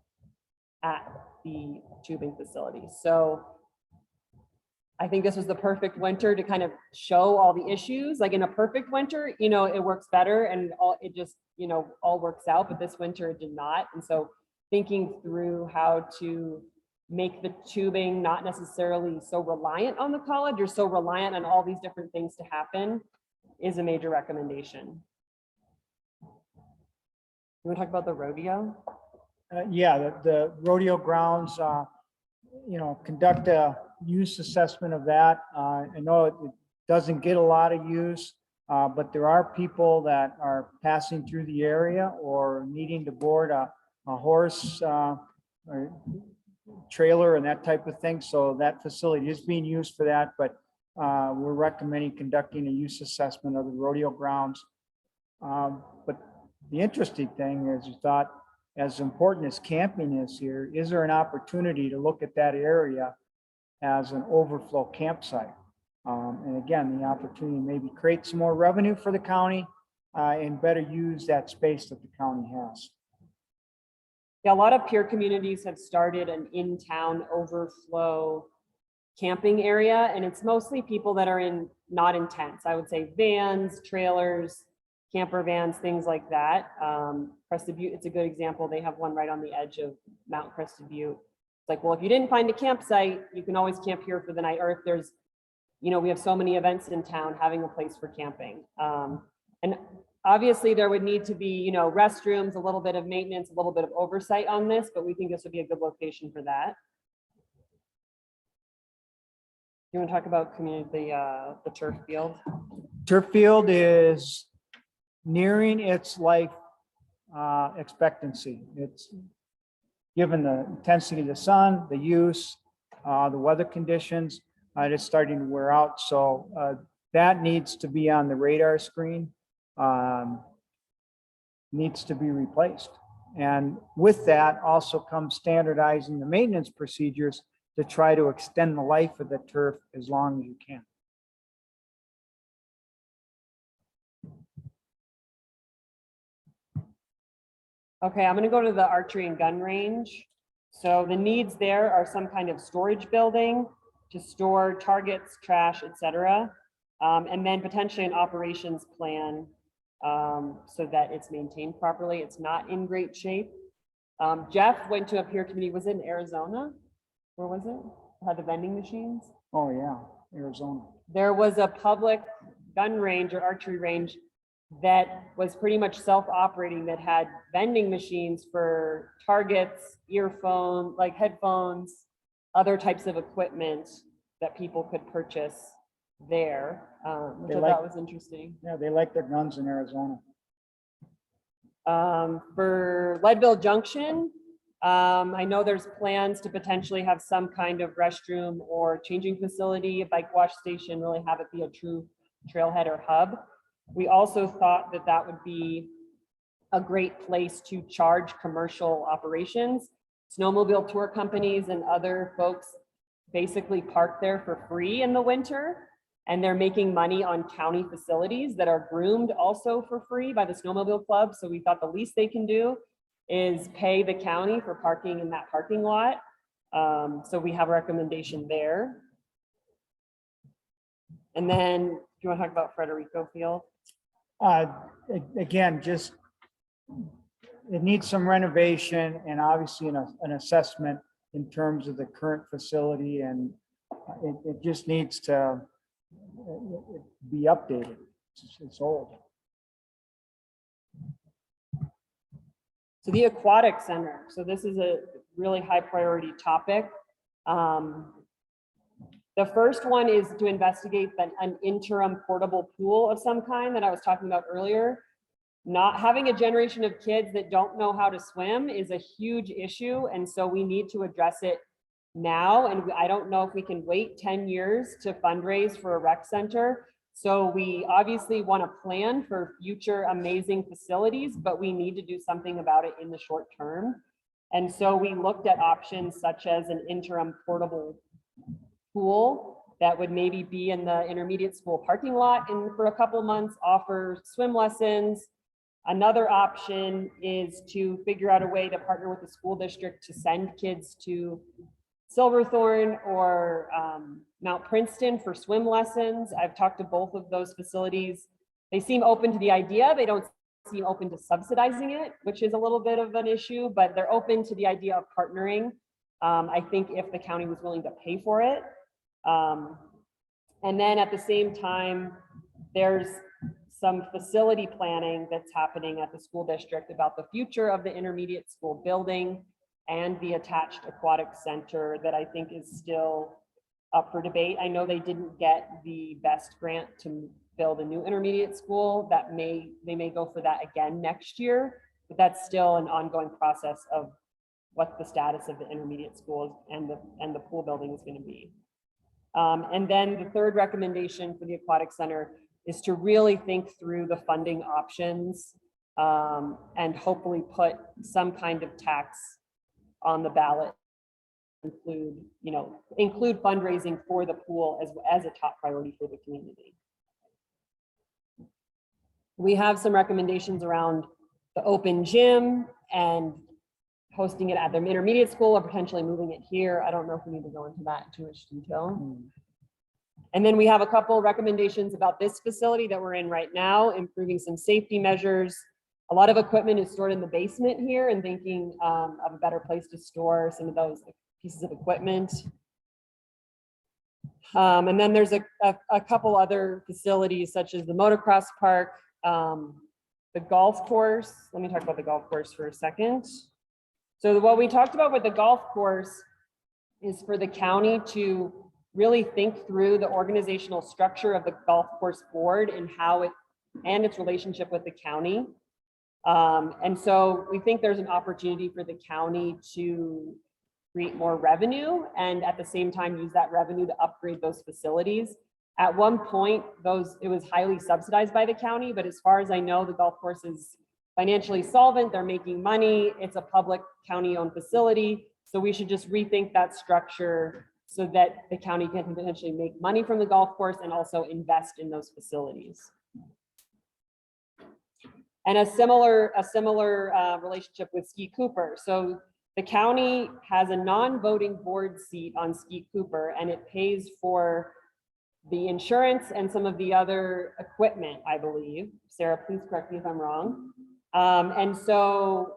at the tubing facility. So I think this was the perfect winter to kind of show all the issues. Like in a perfect winter, it works better and it just, all works out, but this winter it did not. And so thinking through how to make the tubing not necessarily so reliant on the college or so reliant on all these different things to happen is a major recommendation. You want to talk about the rodeo? Yeah, the rodeo grounds, conduct a use assessment of that. I know it doesn't get a lot of use, but there are people that are passing through the area or needing to board a horse or trailer and that type of thing. So that facility is being used for that, but we're recommending conducting a use assessment of the rodeo grounds. But the interesting thing is, you thought, as important as camping is here, is there an opportunity to look at that area as an overflow campsite? And again, the opportunity to maybe create some more revenue for the county and better use that space that the county has. Yeah, a lot of peer communities have started an in-town overflow camping area, and it's mostly people that are not in tents. I would say vans, trailers, camper vans, things like that. Crested Butte, it's a good example. They have one right on the edge of Mount Crested Butte. It's like, well, if you didn't find a campsite, you can always camp here for the night. Or if there's, we have so many events in town, having a place for camping. And obviously there would need to be, restrooms, a little bit of maintenance, a little bit of oversight on this, but we think this would be a good location for that. You want to talk about the turf field? Turf field is nearing its life expectancy. It's given the intensity of the sun, the use, the weather conditions, it's starting to wear out. So that needs to be on the radar screen, needs to be replaced. And with that also comes standardizing the maintenance procedures to try to extend the life of the turf as long as you can. Okay, I'm going to go to the archery and gun range. So the needs there are some kind of storage building to store targets, trash, etc. And then potentially an operations plan so that it's maintained properly. It's not in great shape. Jeff went to a peer committee. Was it in Arizona? Where was it? Had the vending machines? Oh yeah, Arizona. There was a public gun range or archery range that was pretty much self-operating, that had vending machines for targets, earphones, like headphones, other types of equipment that people could purchase there, which I thought was interesting. Yeah, they like their guns in Arizona. For Leadville Junction, I know there's plans to potentially have some kind of restroom or changing facility, a bike wash station, really have it be a true trailhead or hub. We also thought that that would be a great place to charge commercial operations. Snowmobile tour companies and other folks basically park there for free in the winter, and they're making money on county facilities that are groomed also for free by the snowmobile club. So we thought the least they can do is pay the county for parking in that parking lot. So we have a recommendation there. And then, do you want to talk about Frederico Field? Again, just it needs some renovation and obviously an assessment in terms of the current facility, and it just needs to be updated. It's old. So the aquatic center. So this is a really high priority topic. The first one is to investigate an interim portable pool of some kind that I was talking about earlier. Not having a generation of kids that don't know how to swim is a huge issue. And so we need to address it now. And I don't know if we can wait 10 years to fundraise for a rec center. So we obviously want to plan for future amazing facilities, but we need to do something about it in the short term. And so we looked at options such as an interim portable pool that would maybe be in the intermediate school parking lot and for a couple of months offer swim lessons. Another option is to figure out a way to partner with the school district to send kids to Silverthorne or Mount Princeton for swim lessons. I've talked to both of those facilities. They seem open to the idea. They don't seem open to subsidizing it, which is a little bit of an issue, but they're open to the idea of partnering. I think if the county was willing to pay for it. And then at the same time, there's some facility planning that's happening at the school district about the future of the intermediate school building and the attached aquatic center that I think is still up for debate. I know they didn't get the best grant to build a new intermediate school. They may go for that again next year, but that's still an ongoing process of what the status of the intermediate schools and the pool building is going to be. And then the third recommendation for the aquatic center is to really think through the funding options and hopefully put some kind of tax on the ballot, include fundraising for the pool as a top priority for the community. We have some recommendations around the open gym and hosting it at their intermediate school or potentially moving it here. I don't know if we need to go into that too much detail. And then we have a couple recommendations about this facility that we're in right now, improving some safety measures. A lot of equipment is stored in the basement here, and thinking of a better place to store some of those pieces of equipment. And then there's a couple other facilities such as the motocross park, the golf course. Let me talk about the golf course for a second. So what we talked about with the golf course is for the county to really think through the organizational structure of the golf course board and how it and its relationship with the county. And so we think there's an opportunity for the county to create more revenue and at the same time use that revenue to upgrade those facilities. At one point, it was highly subsidized by the county, but as far as I know, the golf course is financially solvent, they're making money, it's a public county-owned facility. So we should just rethink that structure so that the county can potentially make money from the golf course and also invest in those facilities. And a similar relationship with Ski Cooper. So the county has a non-voting board seat on Ski Cooper, and it pays for the insurance and some of the other equipment, I believe. Sarah, please correct me if I'm wrong. And so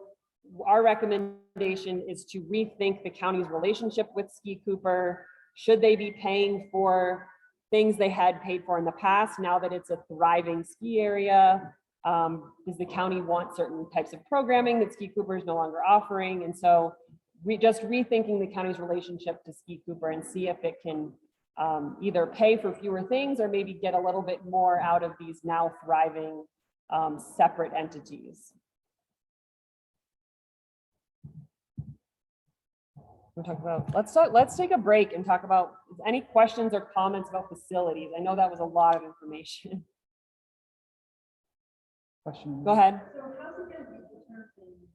our recommendation is to rethink the county's relationship with Ski Cooper. Should they be paying for things they had paid for in the past now that it's a thriving ski area? Does the county want certain types of programming that Ski Cooper is no longer offering? And so just rethinking the county's relationship to Ski Cooper and see if it can either pay for fewer things or maybe get a little bit more out of these now thriving separate entities. We'll talk about, let's take a break and talk about any questions or comments about facilities. I know that was a lot of information. Question. Go ahead. So how's it gonna be determined,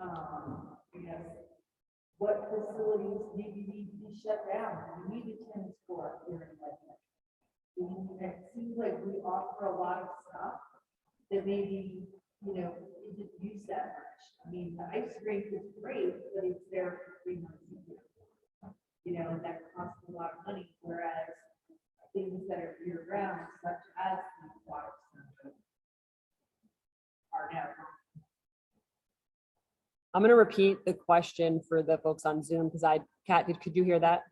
I guess, what facilities maybe need to be shut down? We need a tennis court here in Lakewood. It seems like we offer a lot of stuff that maybe, isn't used that much. I mean, the ice rink is great, but it's there for 3 months a year. That costs a lot of money, whereas things that are year round, such as the water center, are now. I'm going to repeat the question for the folks on Zoom because Kat, could you hear that?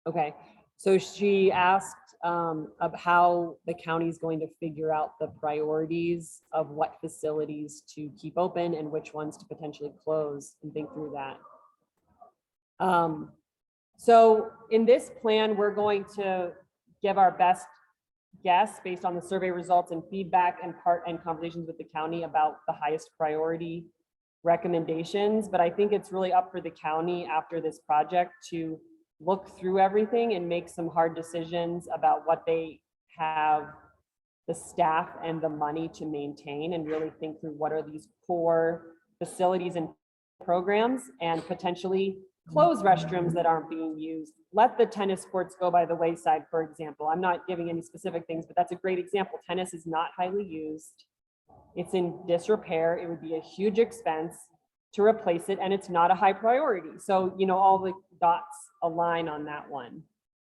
Okay, so she asked of how the county is going to figure out the priorities of what facilities to keep open and which ones to potentially close and think through that. So in this plan, we're going to give our best guess based on the survey results and feedback and conversations with the county about the highest priority recommendations. But I think it's really up for the county after this project to look through everything and make some hard decisions about what they have the staff and the money to maintain, and really think through what are these core facilities and programs, and potentially close restrooms that aren't being used. Let the tennis courts go by the wayside, for example. I'm not giving any specific things, but that's a great example. Tennis is not highly used. It's in disrepair. It would be a huge expense to replace it, and it's not a high priority. So, all the dots align on that one.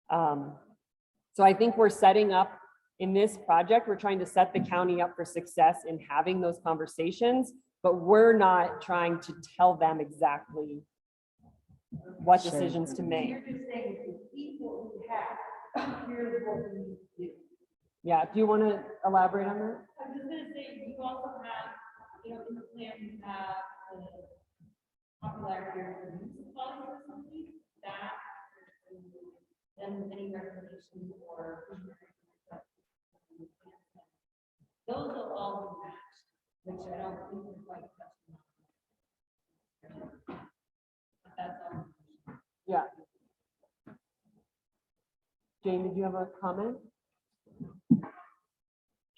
So I think we're setting up in this project, we're trying to set the county up for success in having those conversations, but we're not trying to tell them exactly what decisions to make. You're just saying, if we keep what we have, here's what we need to do. Yeah, do you want to elaborate on that? I was gonna say, you also have, in the plan, you have the popularity of the municipality or something, that, then any recommendations or those will all be matched, which I don't think we're quite touching on. But that's all. Yeah. Jane, did you have a comment?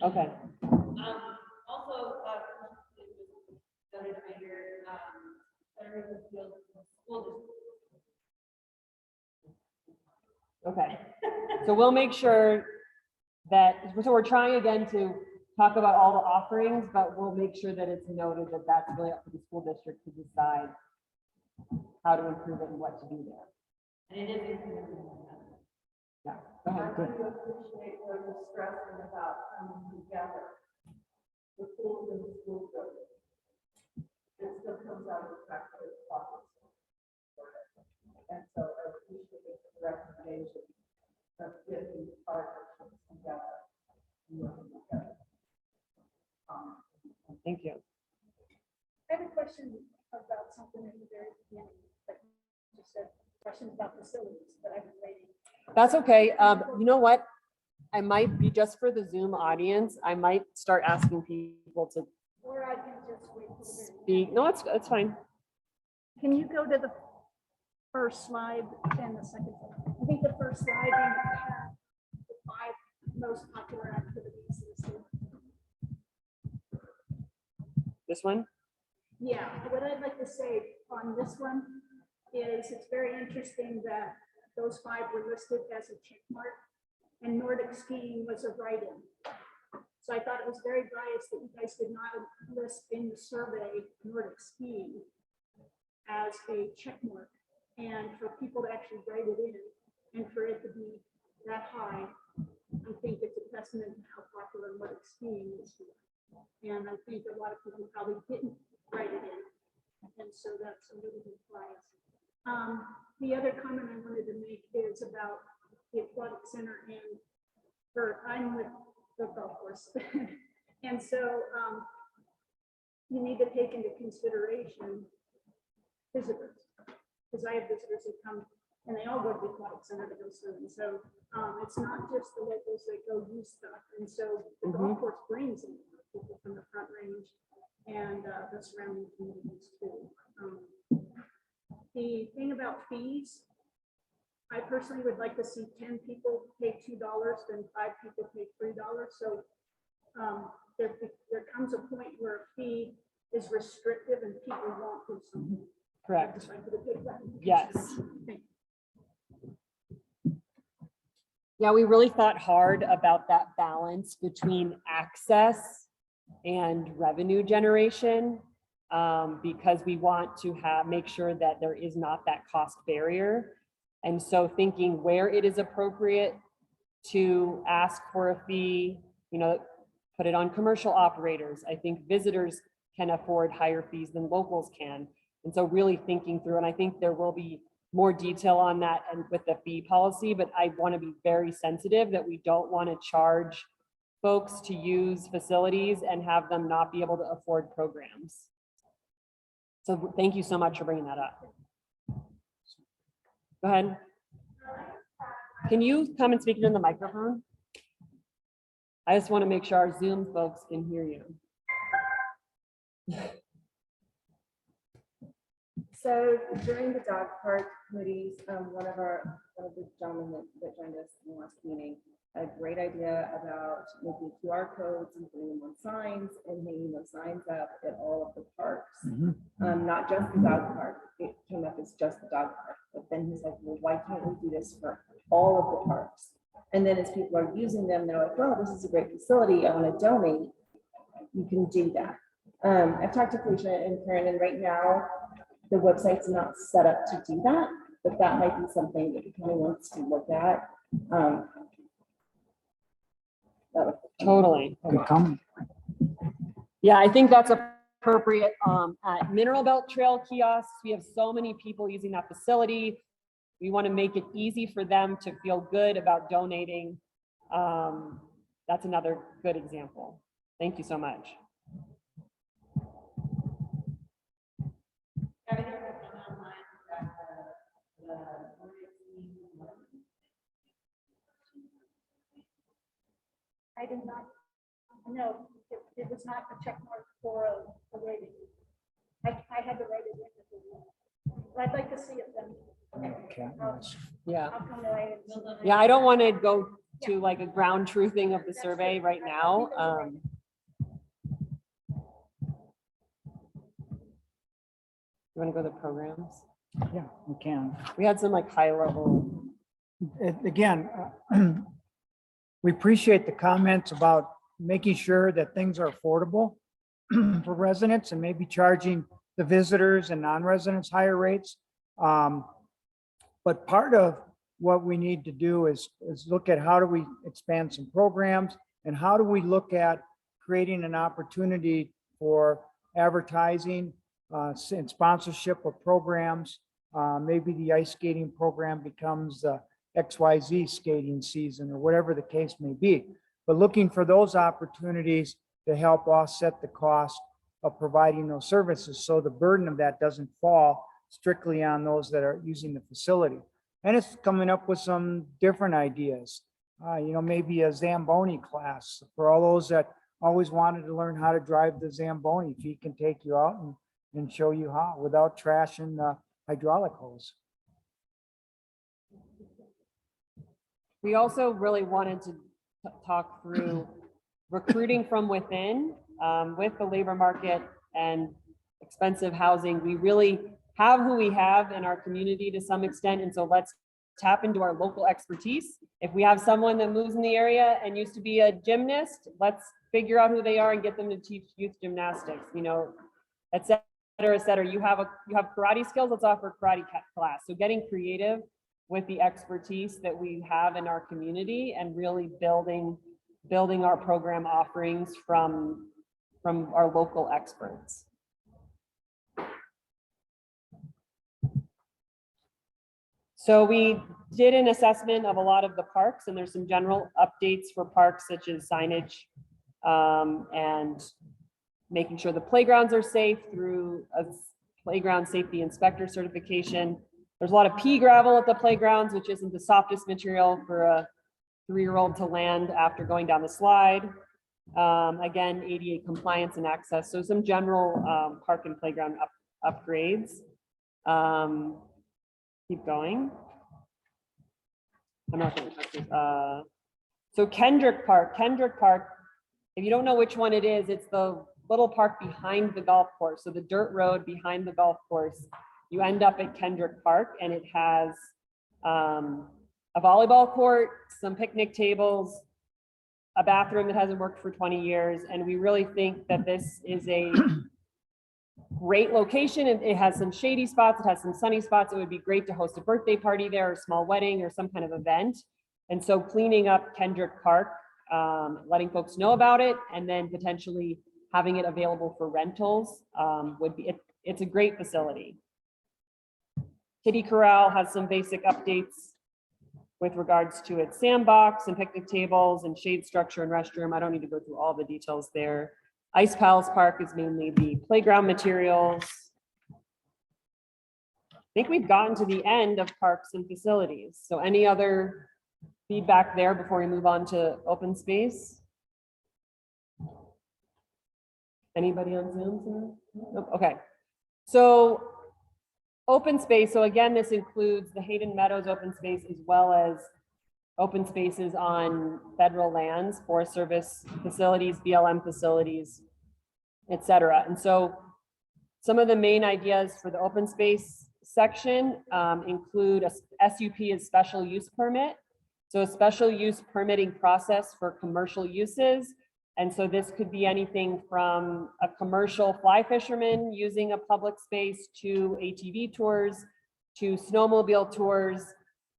Okay. Also, noted right here, federal field school Okay. So we'll make sure that, so we're trying again to talk about all the offerings, but we'll make sure that it's noted that that's really up to the school district to decide how to improve it and what to do there. And it is incremental. Yeah, go ahead. I do appreciate what you're stressing about coming together. The schools and the school building. It still comes out of the fact that it's pockets. And so I appreciate the recommendation of getting partnerships together. and working together. Thank you. I have a question about something in the very beginning, but just a question about facilities that I've been waiting. That's okay. You know what? I might be, just for the Zoom audience, I might start asking people to Or I can just wait for the very speak. No, it's fine. Can you go to the first slide and the second slide? I think the first slide, you have the 5 most popular activities in the state. This one? Yeah, what I'd like to say on this one is it's very interesting that those 5 were listed as a check mark and Nordic skiing was a write-in. So I thought it was very biased that you guys did not list in the survey Nordic skiing as a check mark. And for people to actually write it in and for it to be that high, I think it's a testament to how popular Nordic skiing is here. And I think a lot of people probably didn't write it in. And so that's a little bit biased. The other comment I wanted to make is about the aquatic center I'm with the golf course. And so you need to take into consideration visitors, because I have visitors that come and they all go to the aquatic center to go swimming. So it's not just the locals that go use stuff. And so the golf course brings in people from the Front Range and the surrounding communities too. The thing about fees, I personally would like to see 10 people pay $2 than 5 people pay $3. So there comes a point where a fee is restrictive and people won't do something. Correct. Just like to take that into Yes. consideration. Thank you. Yeah, we really thought hard about that balance between access and revenue generation, because we want to make sure that there is not that cost barrier. And so thinking where it is appropriate to ask for a fee, put it on commercial operators. I think visitors can afford higher fees than locals can. And so really thinking through, and I think there will be more detail on that and with the fee policy, but I want to be very sensitive that we don't want to charge folks to use facilities and have them not be able to afford programs. So thank you so much for bringing that up. Go ahead. Can you come and speak into the microphone? I just want to make sure our Zoom folks can hear you. So during the dog park committees, one of the gentlemen that joined us in the last meeting had a great idea about making QR codes and putting them on signs and hanging those signs up at all of the parks. Not just the dog park. It came up as just the dog park, but then he's like, well, why can't we do this for all of the parks? And then as people are using them, they're like, well, this is a great facility, I want to donate. You can do that. I've talked to Felicia and Karen, and right now the website's not set up to do that, but that might be something that the county wants to look at. Totally. Good comment. Yeah, I think that's appropriate. At Mineral Belt Trail kiosks, we have so many people using that facility. We want to make it easy for them to feel good about donating. That's another good example. Thank you so much. I did not, no, it was not a check mark for a rating. I had to write it in. I'd like to see it then. Yeah. I'll come to it. Yeah, I don't want to go to like a ground truthing of the survey right now. You want to go to programs? Yeah, we can. We had some like high level. Again, we appreciate the comments about making sure that things are affordable for residents and maybe charging the visitors and non-residents higher rates. But part of what we need to do is look at how do we expand some programs and how do we look at creating an opportunity for advertising and sponsorship of programs. Maybe the ice skating program becomes the XYZ skating season or whatever the case may be. But looking for those opportunities to help offset the cost of providing those services, so the burden of that doesn't fall strictly on those that are using the facility. And it's coming up with some different ideas. Maybe a Zamboni class for all those that always wanted to learn how to drive the Zamboni. If he can take you out and show you how without trashing the hydraulic hose. We also really wanted to talk through recruiting from within. With the labor market and expensive housing, we really have who we have in our community to some extent. And so let's tap into our local expertise. If we have someone that moves in the area and used to be a gymnast, let's figure out who they are and get them to teach youth gymnastics, et cetera, et cetera. You have karate skills, let's offer karate class. So getting creative with the expertise that we have in our community and really building our program offerings from our local experts. So we did an assessment of a lot of the parks, and there's some general updates for parks such as signage and making sure the playgrounds are safe through a playground safety inspector certification. There's a lot of pea gravel at the playgrounds, which isn't the softest material for a 3-year-old to land after going down the slide. Again, ADA compliance and access. So some general park and playground upgrades. Keep going. I'm not going to touch this. So Kendrick Park, if you don't know which one it is, it's the little park behind the golf course. So the dirt road behind the golf course, you end up at Kendrick Park, and it has a volleyball court, some picnic tables, a bathroom that hasn't worked for 20 years. And we really think that this is a great location. It has some shady spots, it has some sunny spots. It would be great to host a birthday party there, or a small wedding, or some kind of event. And so cleaning up Kendrick Park, letting folks know about it, and then potentially having it available for rentals would be, it's a great facility. Kitty Corral has some basic updates with regards to its sandbox and picnic tables and shade structure and restroom. I don't need to go through all the details there. Ice Palace Park is mainly the playground materials. I think we've gotten to the end of parks and facilities. So any other feedback there before we move on to open space? Anybody on Zoom? Nope. Okay. So open space. So again, this includes the Hayden Meadows open space as well as open spaces on federal lands, Forest Service facilities, BLM facilities, et cetera. And so some of the main ideas for the open space section include a SUP is special use permit. So a special use permitting process for commercial uses. And so this could be anything from a commercial fly fisherman using a public space to ATV tours, to snowmobile tours.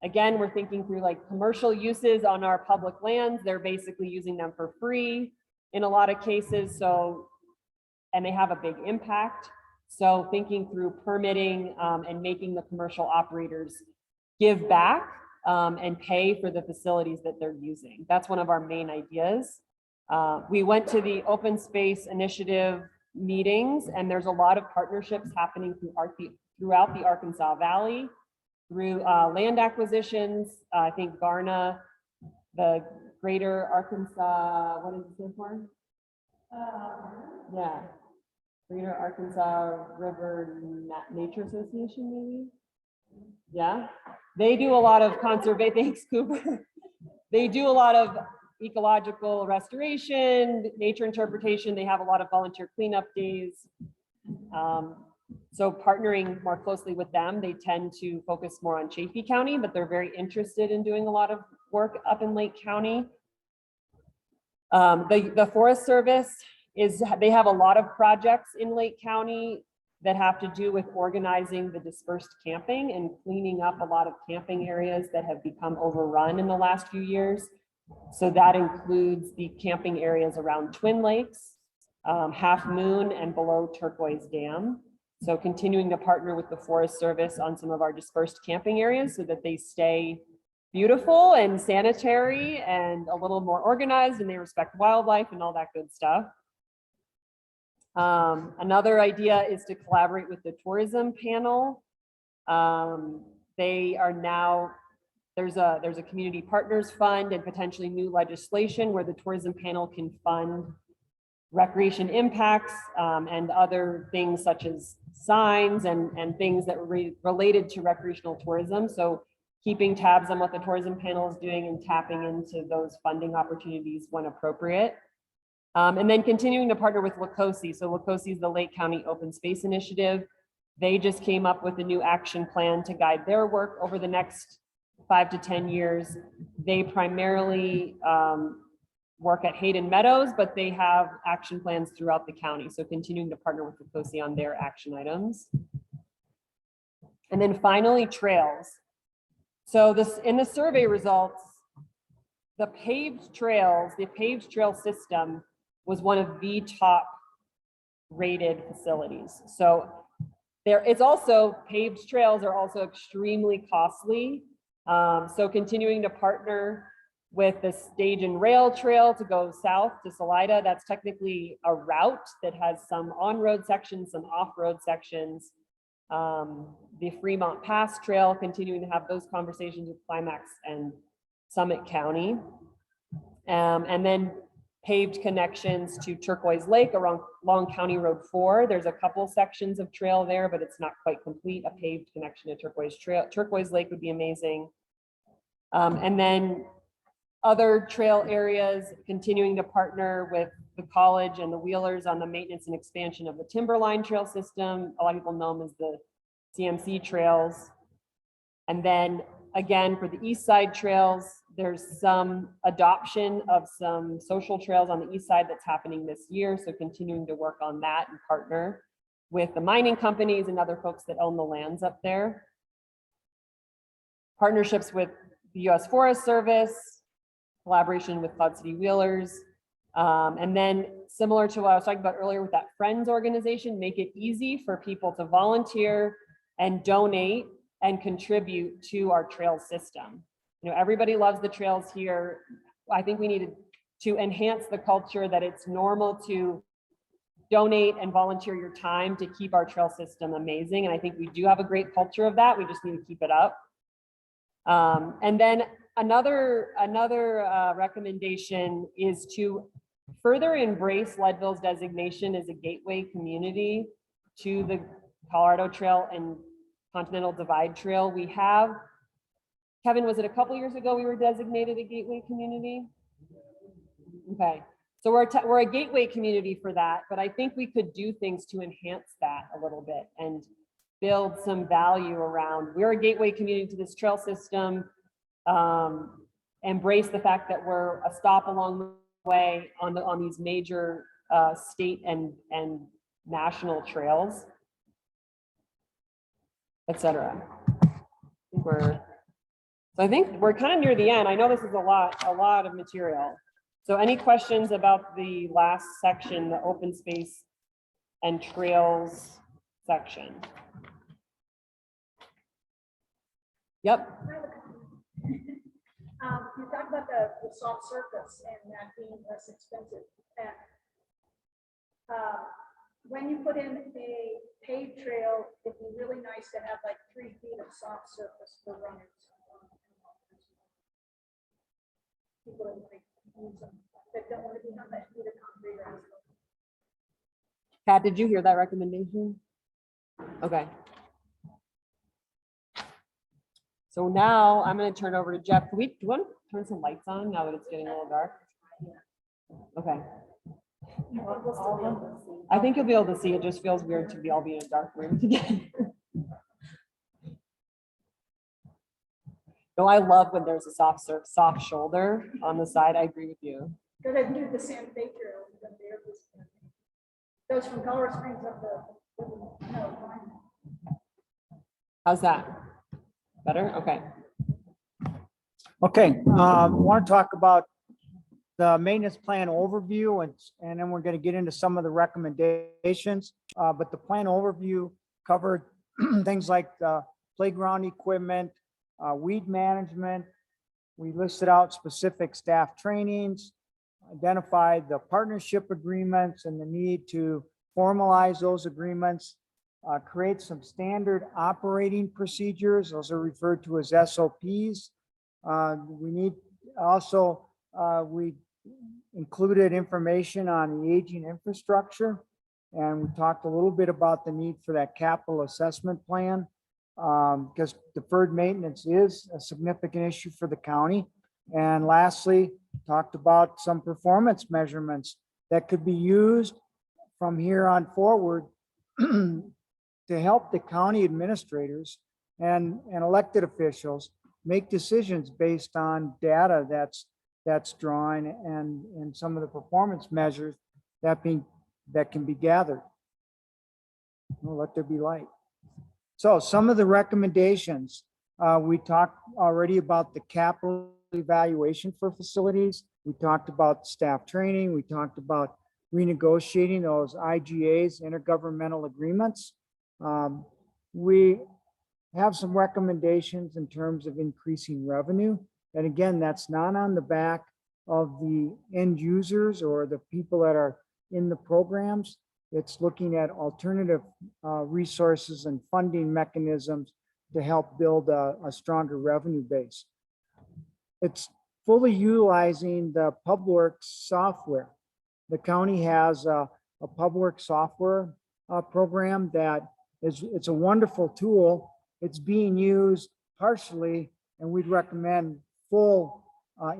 Again, we're thinking through like commercial uses on our public lands. They're basically using them for free in a lot of cases. So, and they have a big impact. So thinking through permitting and making the commercial operators give back and pay for the facilities that they're using. That's one of our main ideas. We went to the open space initiative meetings, and there's a lot of partnerships happening throughout the Arkansas Valley through land acquisitions. I think GARNA, the Greater Arkansas, what does it stand for? Yeah, Greater Arkansas River Nature Association, maybe? Yeah, they do a lot of conservation, thanks Cooper. They do a lot of ecological restoration, nature interpretation. They have a lot of volunteer cleanup days. So partnering more closely with them, they tend to focus more on Chaffee County, but they're very interested in doing a lot of work up in Lake County. The Forest Service they have a lot of projects in Lake County that have to do with organizing the dispersed camping and cleaning up a lot of camping areas that have become overrun in the last few years. So that includes the camping areas around Twin Lakes, Half Moon, and below Turquoise Dam. So continuing to partner with the Forest Service on some of our dispersed camping areas so that they stay beautiful and sanitary and a little more organized, and they respect wildlife and all that good stuff. Another idea is to collaborate with the tourism panel. They are now, there's a community partners fund and potentially new legislation where the tourism panel can fund recreation impacts and other things such as signs and things that are related to recreational tourism. So keeping tabs on what the tourism panel is doing and tapping into those funding opportunities when appropriate. And then continuing to partner with LaCosi. So LaCosi is the Lake County Open Space Initiative. They just came up with a new action plan to guide their work over the next 5 to 10 years. They primarily work at Hayden Meadows, but they have action plans throughout the county. So continuing to partner with LaCosi on their action items. And then finally, trails. So this in the survey results, the paved trail system was one of the top rated facilities. So it's also, paved trails are also extremely costly. So continuing to partner with the stage and rail trail to go south to Salida, that's technically a route that has some on-road sections, some off-road sections. The Fremont Pass Trail, continuing to have those conversations with Climax and Summit County. And then paved connections to Turquoise Lake along County Road 4. There's a couple sections of trail there, but it's not quite complete. A paved connection to Turquoise Lake would be amazing. And then other trail areas, continuing to partner with the college and the Wheelers on the maintenance and expansion of the Timberline Trail system. A lot of people know them as the CMC trails. And then again, for the East Side trails, there's some adoption of some social trails on the East Side that's happening this year. So continuing to work on that and partner with the mining companies and other folks that own the lands up there. Partnerships with the U.S. Forest Service, collaboration with Cloud City Wheelers. And then similar to what I was talking about earlier with that Friends organization, make it easy for people to volunteer and donate and contribute to our trail system. You know, everybody loves the trails here. I think we needed to enhance the culture that it's normal to donate and volunteer your time to keep our trail system amazing. And I think we do have a great culture of that. We just need to keep it up. And then another recommendation is to further embrace Leadville's designation as a gateway community to the Colorado Trail and Continental Divide Trail. We have, Kevin, was it a couple years ago we were designated a gateway community? Okay, so we're a gateway community for that, but I think we could do things to enhance that a little bit and build some value around, we're a gateway community to this trail system, embrace the fact that we're a stop along the way on these major state and national trails, etc. I think we're kind of near the end. I know this is a lot of material. So any questions about the last section, the open space and trails section? Yep. You talk about the soft surface and that being less expensive. When you put in a paved trail, it'd be really nice to have like 3 feet of soft surface for runners. People that like use them, that don't want to be on that feet of concrete or asphalt. Kat, did you hear that recommendation? Okay. So now I'm going to turn over to Jeff. Do you want to turn some lights on now that it's getting a little dark? Okay. I think you'll be able to see. It just feels weird to all be in a dark room together. No, I love when there's a soft shoulder on the side. I agree with you. Go ahead and do the Santa Fe Trail. Goes from Colorado Springs up the, no, How's that? Better? Okay. Okay, want to talk about the maintenance plan overview and then we're going to get into some of the recommendations. But the plan overview covered things like the playground equipment, weed management. We listed out specific staff trainings, identified the partnership agreements and the need to formalize those agreements, create some standard operating procedures. Those are referred to as SOPs. We need also, we included information on the aging infrastructure. And we talked a little bit about the need for that capital assessment plan because deferred maintenance is a significant issue for the county. And lastly, talked about some performance measurements that could be used from here on forward to help the county administrators and elected officials make decisions based on data that's drawn and some of the performance measures that can be gathered. Well, let there be light. So some of the recommendations, we talked already about the capital evaluation for facilities. We talked about staff training. We talked about renegotiating those IGAs, intergovernmental agreements. We have some recommendations in terms of increasing revenue. And again, that's not on the back of the end users or the people that are in the programs. It's looking at alternative resources and funding mechanisms to help build a stronger revenue base. It's fully utilizing the PubWorks software. The county has a PubWorks software program that it's a wonderful tool. It's being used partially, and we'd recommend full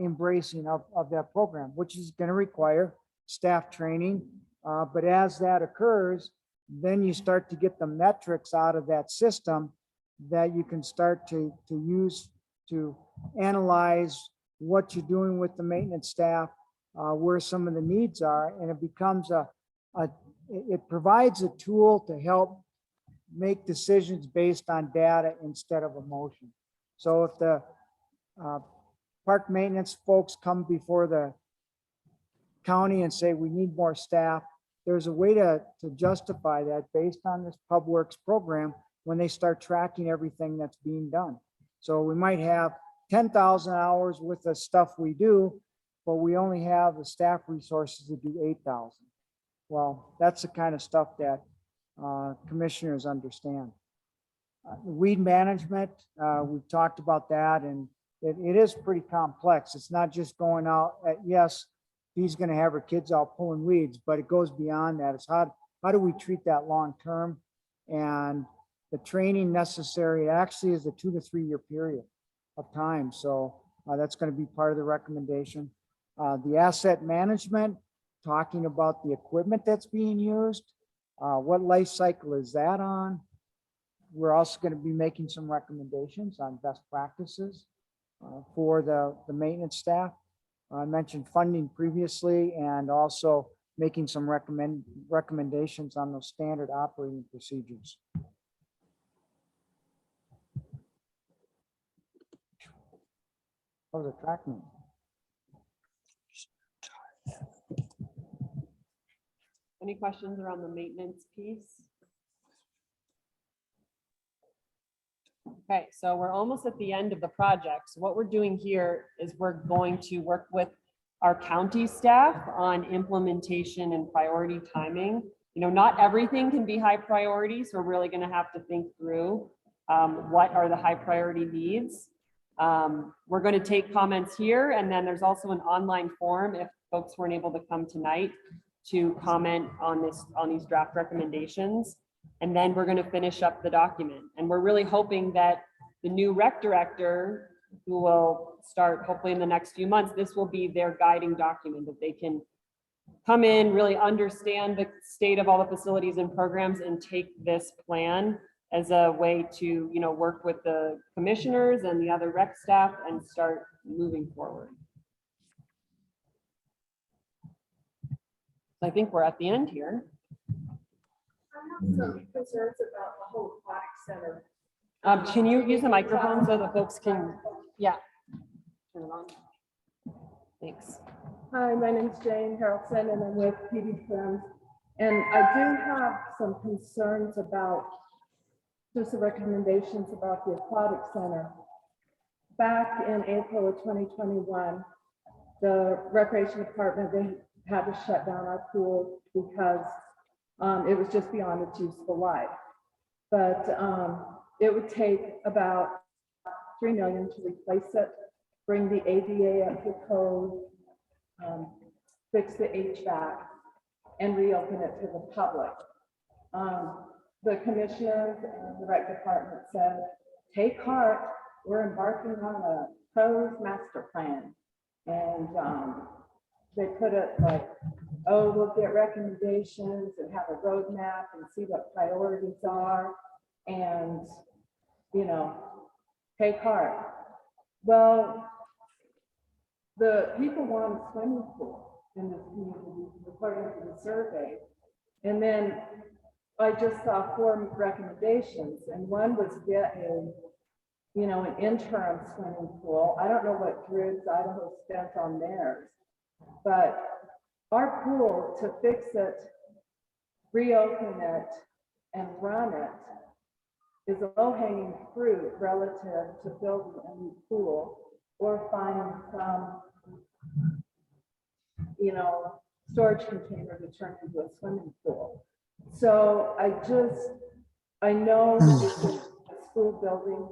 embracing of that program, which is going to require staff training. But as that occurs, then you start to get the metrics out of that system that you can start to use to analyze what you're doing with the maintenance staff, where some of the needs are, and it becomes it provides a tool to help make decisions based on data instead of emotion. So if the park maintenance folks come before the county and say, we need more staff, there's a way to justify that based on this PubWorks program when they start tracking everything that's being done. So we might have 10,000 hours worth of stuff we do, but we only have the staff resources to do 8,000. Well, that's the kind of stuff that commissioners understand. Weed management, we've talked about that, and it is pretty complex. It's not just going out at, yes, he's going to have her kids out pulling weeds, but it goes beyond that. It's how do we treat that long term, and the training necessary actually is a 2 to 3 year period of time. So that's going to be part of the recommendation. The asset management, talking about the equipment that's being used, what life cycle is that on? We're also going to be making some recommendations on best practices for the maintenance staff. I mentioned funding previously, and also making some recommendations on those standard operating procedures. How's the track meet? Any questions around the maintenance piece? Okay, so we're almost at the end of the project. So what we're doing here is we're going to work with our county staff on implementation and priority timing. You know, not everything can be high priority, so we're really going to have to think through what are the high priority needs. We're going to take comments here, and then there's also an online form if folks weren't able to come tonight to comment on these draft recommendations. And then we're going to finish up the document. And we're really hoping that the new rec director, who will start hopefully in the next few months, this will be their guiding document, that they can come in, really understand the state of all the facilities and programs, and take this plan as a way to, you know, work with the commissioners and the other rec staff and start moving forward. I think we're at the end here. I have some concerns about the whole aquatic center. Can you use the microphone so that folks can, yeah. Turn it on. Thanks. Hi, my name's Jane Harrelson and I'm with PD Friends. And I do have some concerns about just the recommendations about the aquatic center. Back in April of 2021, the recreation department, they had to shut down our pool because it was just beyond its useful life. But it would take about $3 million to replace it, bring the ADA up to code, fix the HVAC, and reopen it to the public. The commissioners and the rec department said, take heart, we're embarking on a pros master plan. And they put it like, oh, we'll get recommendations and have a roadmap and see what priorities are. And, you know, take heart. Well, the people want a swimming pool in this community, according to the survey. And then I just saw 4 recommendations, and one was get an interim swimming pool. I don't know what Driggs Idaho spent on theirs, but our pool, to fix it, reopen it, and run it is a low-hanging fruit relative to building a new pool or finding some, storage container to turn into a swimming pool. So I know this is a school building.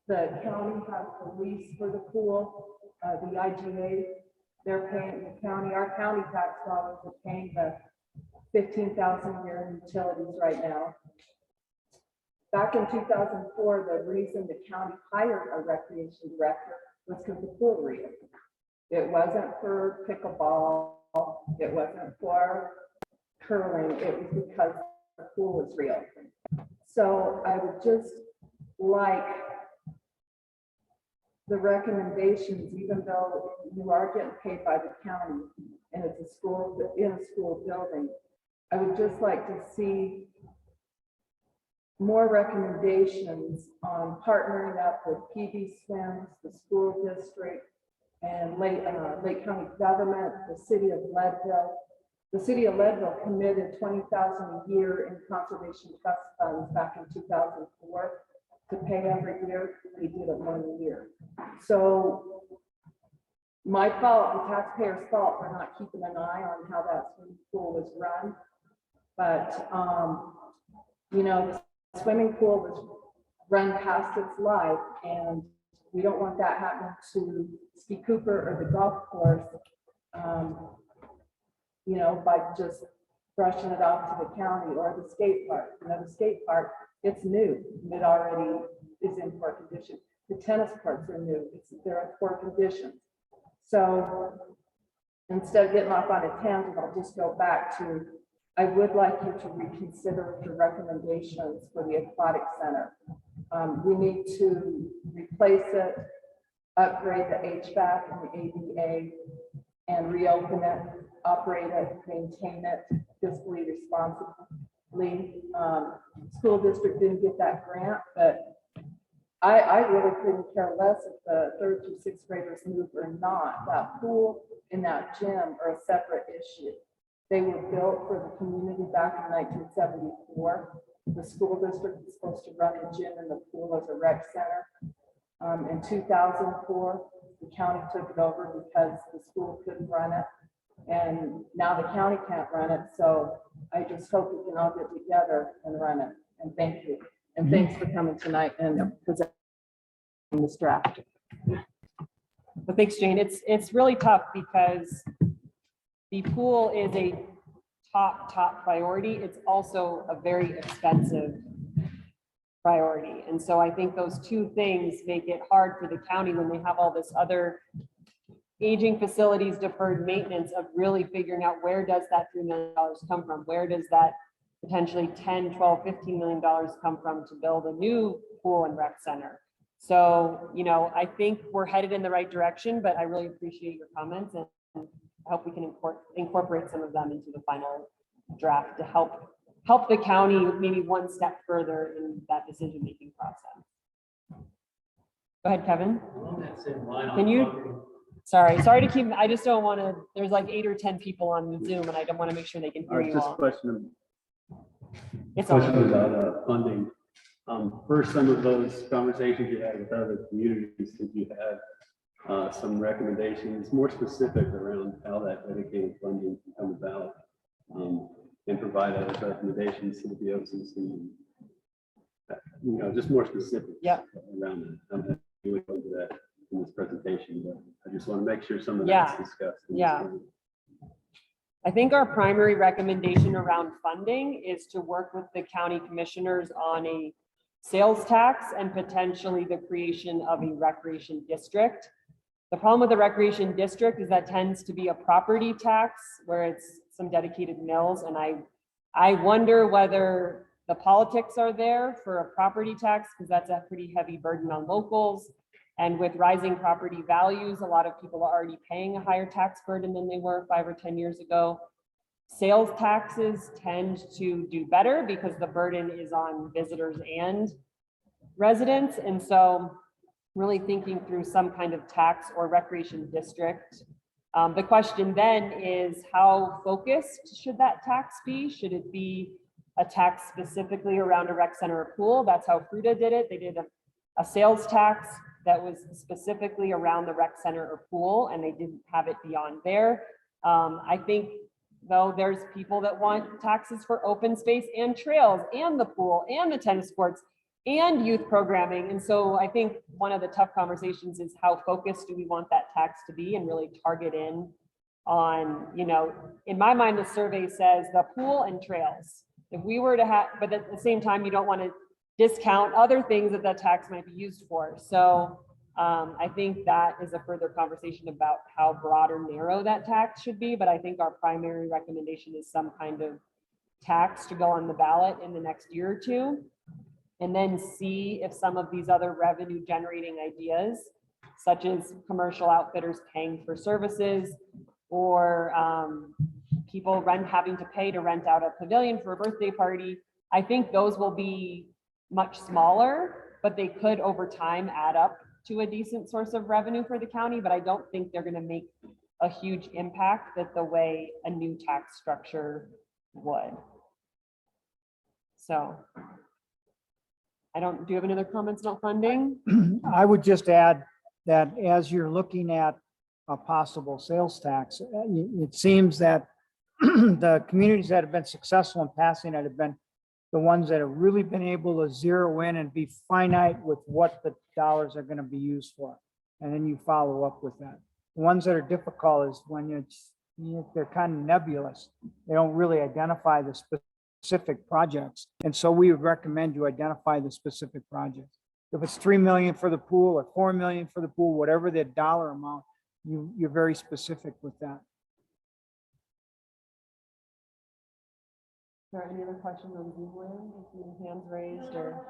The county has the lease for the pool, the IGA, they're paying the county, our county tax dollars are paying the $15,000 a year in utilities right now. Back in 2004, the reason the county hired a recreation director was because the pool reopened. It wasn't for pickleball, it wasn't for curling, it was because the pool was reopened. So I would just like the recommendations, even though you are getting paid by the county and it's a school, in a school building, I would just like to see more recommendations on partnering up with PB Swims, the school district, and Lake County government, the city of Leadville. The city of Leadville committed $20,000 a year in conservation trust funds back in 2004 to pay every year. They did it 1 year. So my fault, the taxpayers' fault for not keeping an eye on how that swimming pool was run. But the swimming pool was run past its life, and we don't want that happening to Ski Cooper or the golf course, by just brushing it off to the county, or the skate park. The skate park, it's new. It already is in poor condition. The tennis courts are new. They're in poor condition. So instead of getting off on a tangent, I'll just go back to, I would like you to reconsider your recommendations for the aquatic center. We need to replace it, upgrade the HVAC and the ADA, and reopen it, operate it, maintain it fiscally responsibly. School district didn't get that grant, but I really couldn't care less if the 3rd through 6th graders move or not. That pool and that gym are a separate issue. They were built for the community back in 1974. The school district was supposed to run the gym and the pool as a rec center. In 2004, the county took it over because the school couldn't run it. And now the county can't run it. So I just hope we can all get together and run it. And thank you. And thanks for coming tonight and presenting this draft. But thanks, Jane. It's really tough because the pool is a top priority. It's also a very expensive priority. And so I think those two things make it hard for the county when they have all this other aging facilities, deferred maintenance, of really figuring out where does that $3 million come from? Where does that potentially 10, 12, $15 million come from to build a new pool and rec center? So, I think we're headed in the right direction, but I really appreciate your comments, and I hope we can incorporate some of them into the final draft to help the county maybe one step further in that decision-making process. Go ahead, Kevin. Along that same line, Can you- Sorry to keep, I just don't want to, there's like 8 or 10 people on Zoom and I don't want to make sure they can hear you Just all. question It's on. about funding. First, some of those conversations you had with other communities, did you have some recommendations more specific around how that dedicated funding can come about, and provide those recommendations to the BOCC? Just more specific. Yeah. Around that. I'm not going to go into that in this presentation, but I just want to make sure some of Yeah. that's discussed. in this Yeah. plan. I think our primary recommendation around funding is to work with the county commissioners on a sales tax and potentially the creation of a recreation district. The problem with the recreation district is that tends to be a property tax where it's some dedicated mills. And I wonder whether the politics are there for a property tax, because that's a pretty heavy burden on locals. And with rising property values, a lot of people are already paying a higher tax burden than they were 5 or 10 years ago. Sales taxes tend to do better because the burden is on visitors and residents. And so really thinking through some kind of tax or recreation district. The question then is, how focused should that tax be? Should it be a tax specifically around a rec center or pool? That's how Fruta did it. They did a sales tax that was specifically around the rec center or pool, and they didn't have it beyond there. I think though there's people that want taxes for open space and trails and the pool and the tennis courts and youth programming. And so I think one of the tough conversations is how focused do we want that tax to be and really target in on, in my mind, the survey says the pool and trails. If we were to have, but at the same time, you don't want to discount other things that tax might be used for. So I think that is a further conversation about how broad or narrow that tax should be. But I think our primary recommendation is some kind of tax to go on the ballot in the next year or two, and then see if some of these other revenue generating ideas, such as commercial outfitters paying for services, or people having to pay to rent out a pavilion for a birthday party. I think those will be much smaller, but they could over time add up to a decent source of revenue for the county. But I don't think they're going to make a huge impact that the way a new tax structure would. So do you have any other comments about funding? I would just add that as you're looking at a possible sales tax, it seems that the communities that have been successful in passing it have been the ones that have really been able to zero in and be finite with what the dollars are going to be used for. And then you follow up with that. The ones that are difficult is when they're kind of nebulous. They don't really identify the specific projects. And so we would recommend you identify the specific projects. If it's 3 million for the pool or 4 million for the pool, whatever the dollar amount, you're very specific with that. Are there any other questions on Zoom land? Any hands raised or?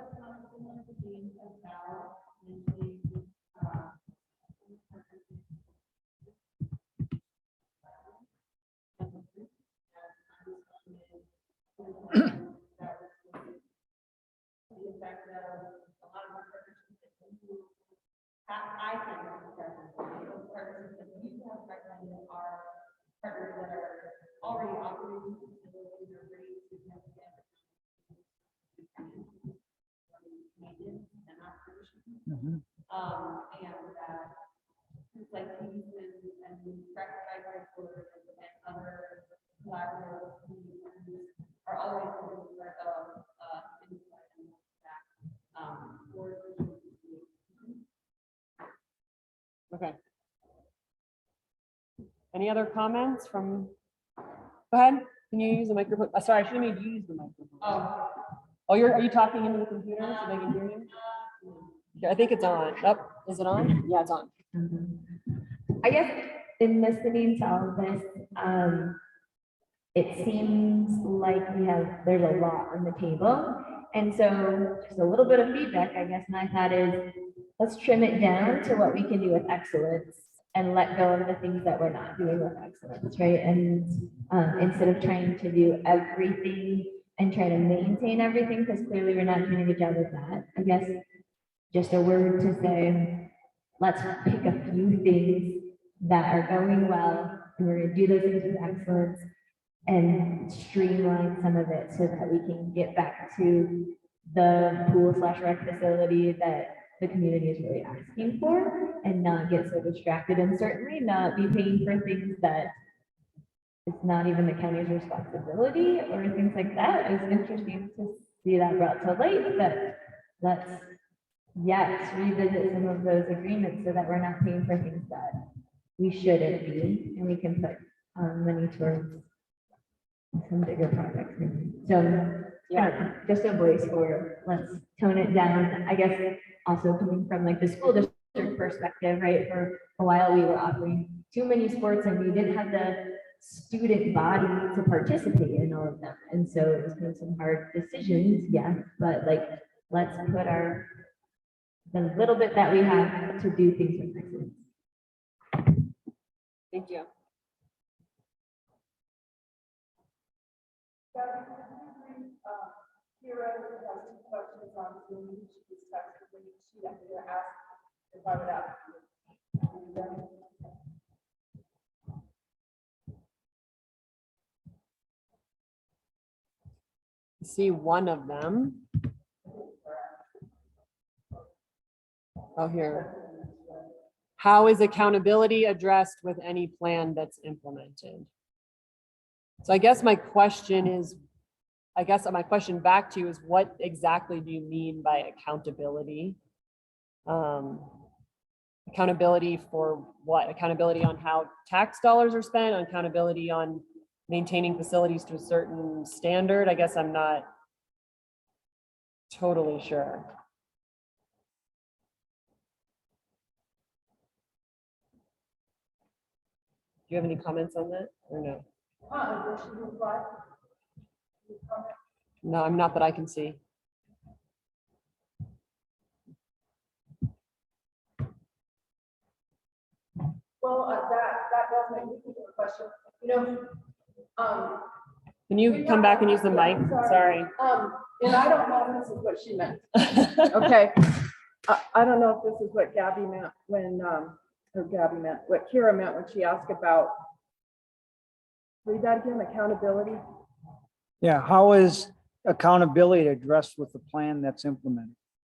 I think those partners that you have recommended are partners that are already operating facilities or pretty significant maintenance and operation. And it's like these and rectified by and other collaborative communities are always going to be part of Okay. Any other comments from, go ahead, can you use the microphone? Sorry, I should have made you use the microphone. Oh, are you talking into the computer so they can hear you? Yeah, I think it's on. Up, is it on? Yeah, it's on. I guess in listening to all of this, it seems like there's a lot on the table. And so just a little bit of feedback, I guess my thought is, let's trim it down to what we can do with excellence and let go of the things that we're not doing with excellence, right? And instead of trying to do everything and try to maintain everything, because clearly we're not doing a good job of that. I guess just a word to say, let's pick a few things that are going well, and we're gonna do those things with excellence and streamline some of it so that we can get back to the pool/rec facility that the community is really asking for and not get so distracted, and certainly not be paying for things that it's not even the county's responsibility or things like that. It's interesting to see that brought to light, but let's, yes, revisit some of those agreements so that we're not paying for things that we shouldn't be, and we can put money towards some bigger projects. So, yeah, just a voice for let's tone it down. I guess also coming from like the school district perspective, right? For a while, we were offering too many sports and we didn't have the student body to participate in all of them. And so it was kind of some hard decisions, yes, but like, let's put the little bit that we have to do things with excellence. Thank you. Kira has 2 questions on Zoom. She just texted me. She asked if I would ask you. See one of them. Oh, here. How is accountability addressed with any plan that's implemented? So I guess my question back to you is, what exactly do you mean by accountability? Accountability for what? Accountability on how tax dollars are spent, accountability on maintaining facilities to a certain standard? I guess I'm not totally sure. Do you have any comments on that or no? No, I'm not that I can see. Well, that does make me think of a question. Can you come back and use the mic? Sorry. And I don't know if this is what she meant. Okay. I don't know if this is what Gabby meant when, what Kira meant when she asked about, read that again, accountability. Yeah, how is accountability addressed with the plan that's implemented?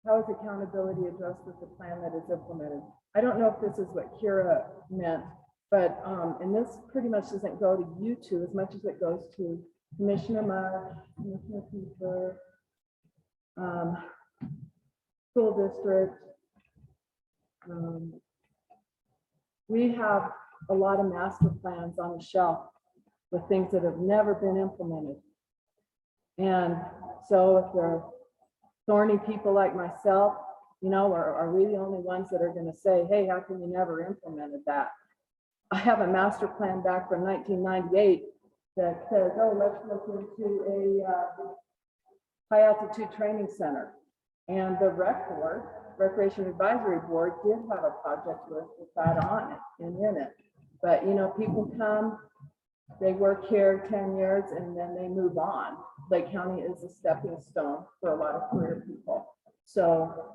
How is accountability addressed with the plan that is implemented? I don't know if this is what Kira meant, but, and this pretty much doesn't go to you two as much as it goes to Commissioner Marsh, Commissioner Cooper, school district. We have a lot of master plans on the shelf with things that have never been implemented. And so if they're thorny people like myself, are we the only ones that are going to say, hey, how can you never implemented that? I have a master plan back from 1998 that says, oh, let's look into a high altitude training center. And the Recreation Advisory Board did have a project list with that on it and in it. But, people come, they work here 10 years and then they move on. Lake County is a stepping stone for a lot of career people. So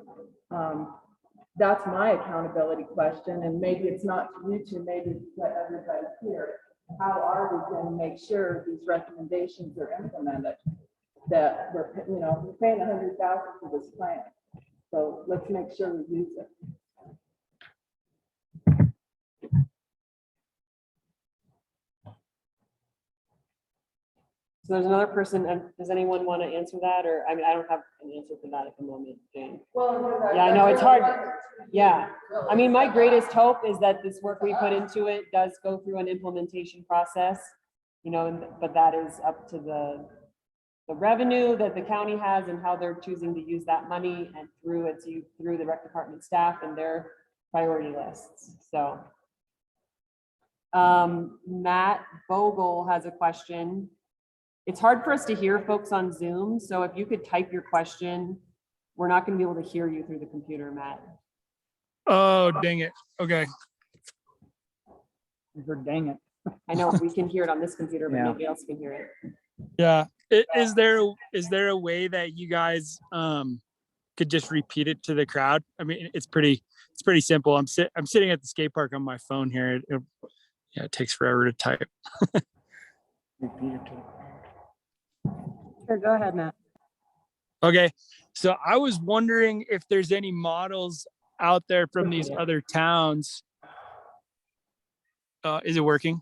that's my accountability question. And maybe it's not to you two, maybe it's to everybody here. How are we going to make sure these recommendations are implemented? That we're paying $100,000 for this plan. So let's make sure we use it. So there's another person, and does anyone want to answer that? Or, I mean, I don't have an answer for that at the moment, Jane. Well, yeah, I know it's hard. Yeah. I mean, my greatest hope is that this work we put into it does go through an implementation process, but that is up to the revenue that the county has and how they're choosing to use that money, and through the rec department staff and their priority lists. So Matt Bogle has a question. It's hard for us to hear folks on Zoom, so if you could type your question, we're not going to be able to hear you through the computer, Matt. Oh, dang it. Okay. I heard dang it. I know we can hear it on this computer, but Yeah. nobody else can hear it. Yeah. Is there a way that you guys could just repeat it to the crowd? I mean, it's pretty simple. I'm sitting at the skate park on my phone here. It takes forever to type. Repeat it to the crowd. Sure, go ahead, Matt. Okay. So I was wondering if there's any models out there from these other towns. Is it working?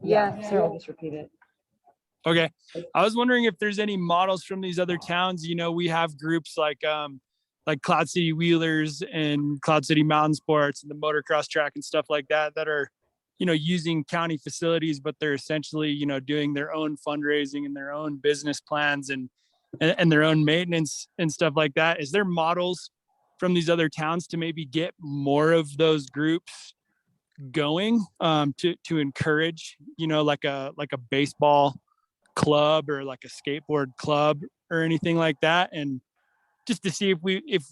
Yeah, Sarah, just repeat it. Okay. I was wondering if there's any models from these other towns. You know, we have groups like Cloud City Wheelers and Cloud City Mountain Sports and the motocross track and stuff like that are, you know, using county facilities, but they're essentially, you know, doing their own fundraising and their own business plans and their own maintenance and stuff like that. Is there models from these other towns to maybe get more of those groups going, to encourage, you know, like a baseball club or like a skateboard club or anything like that, and just to see if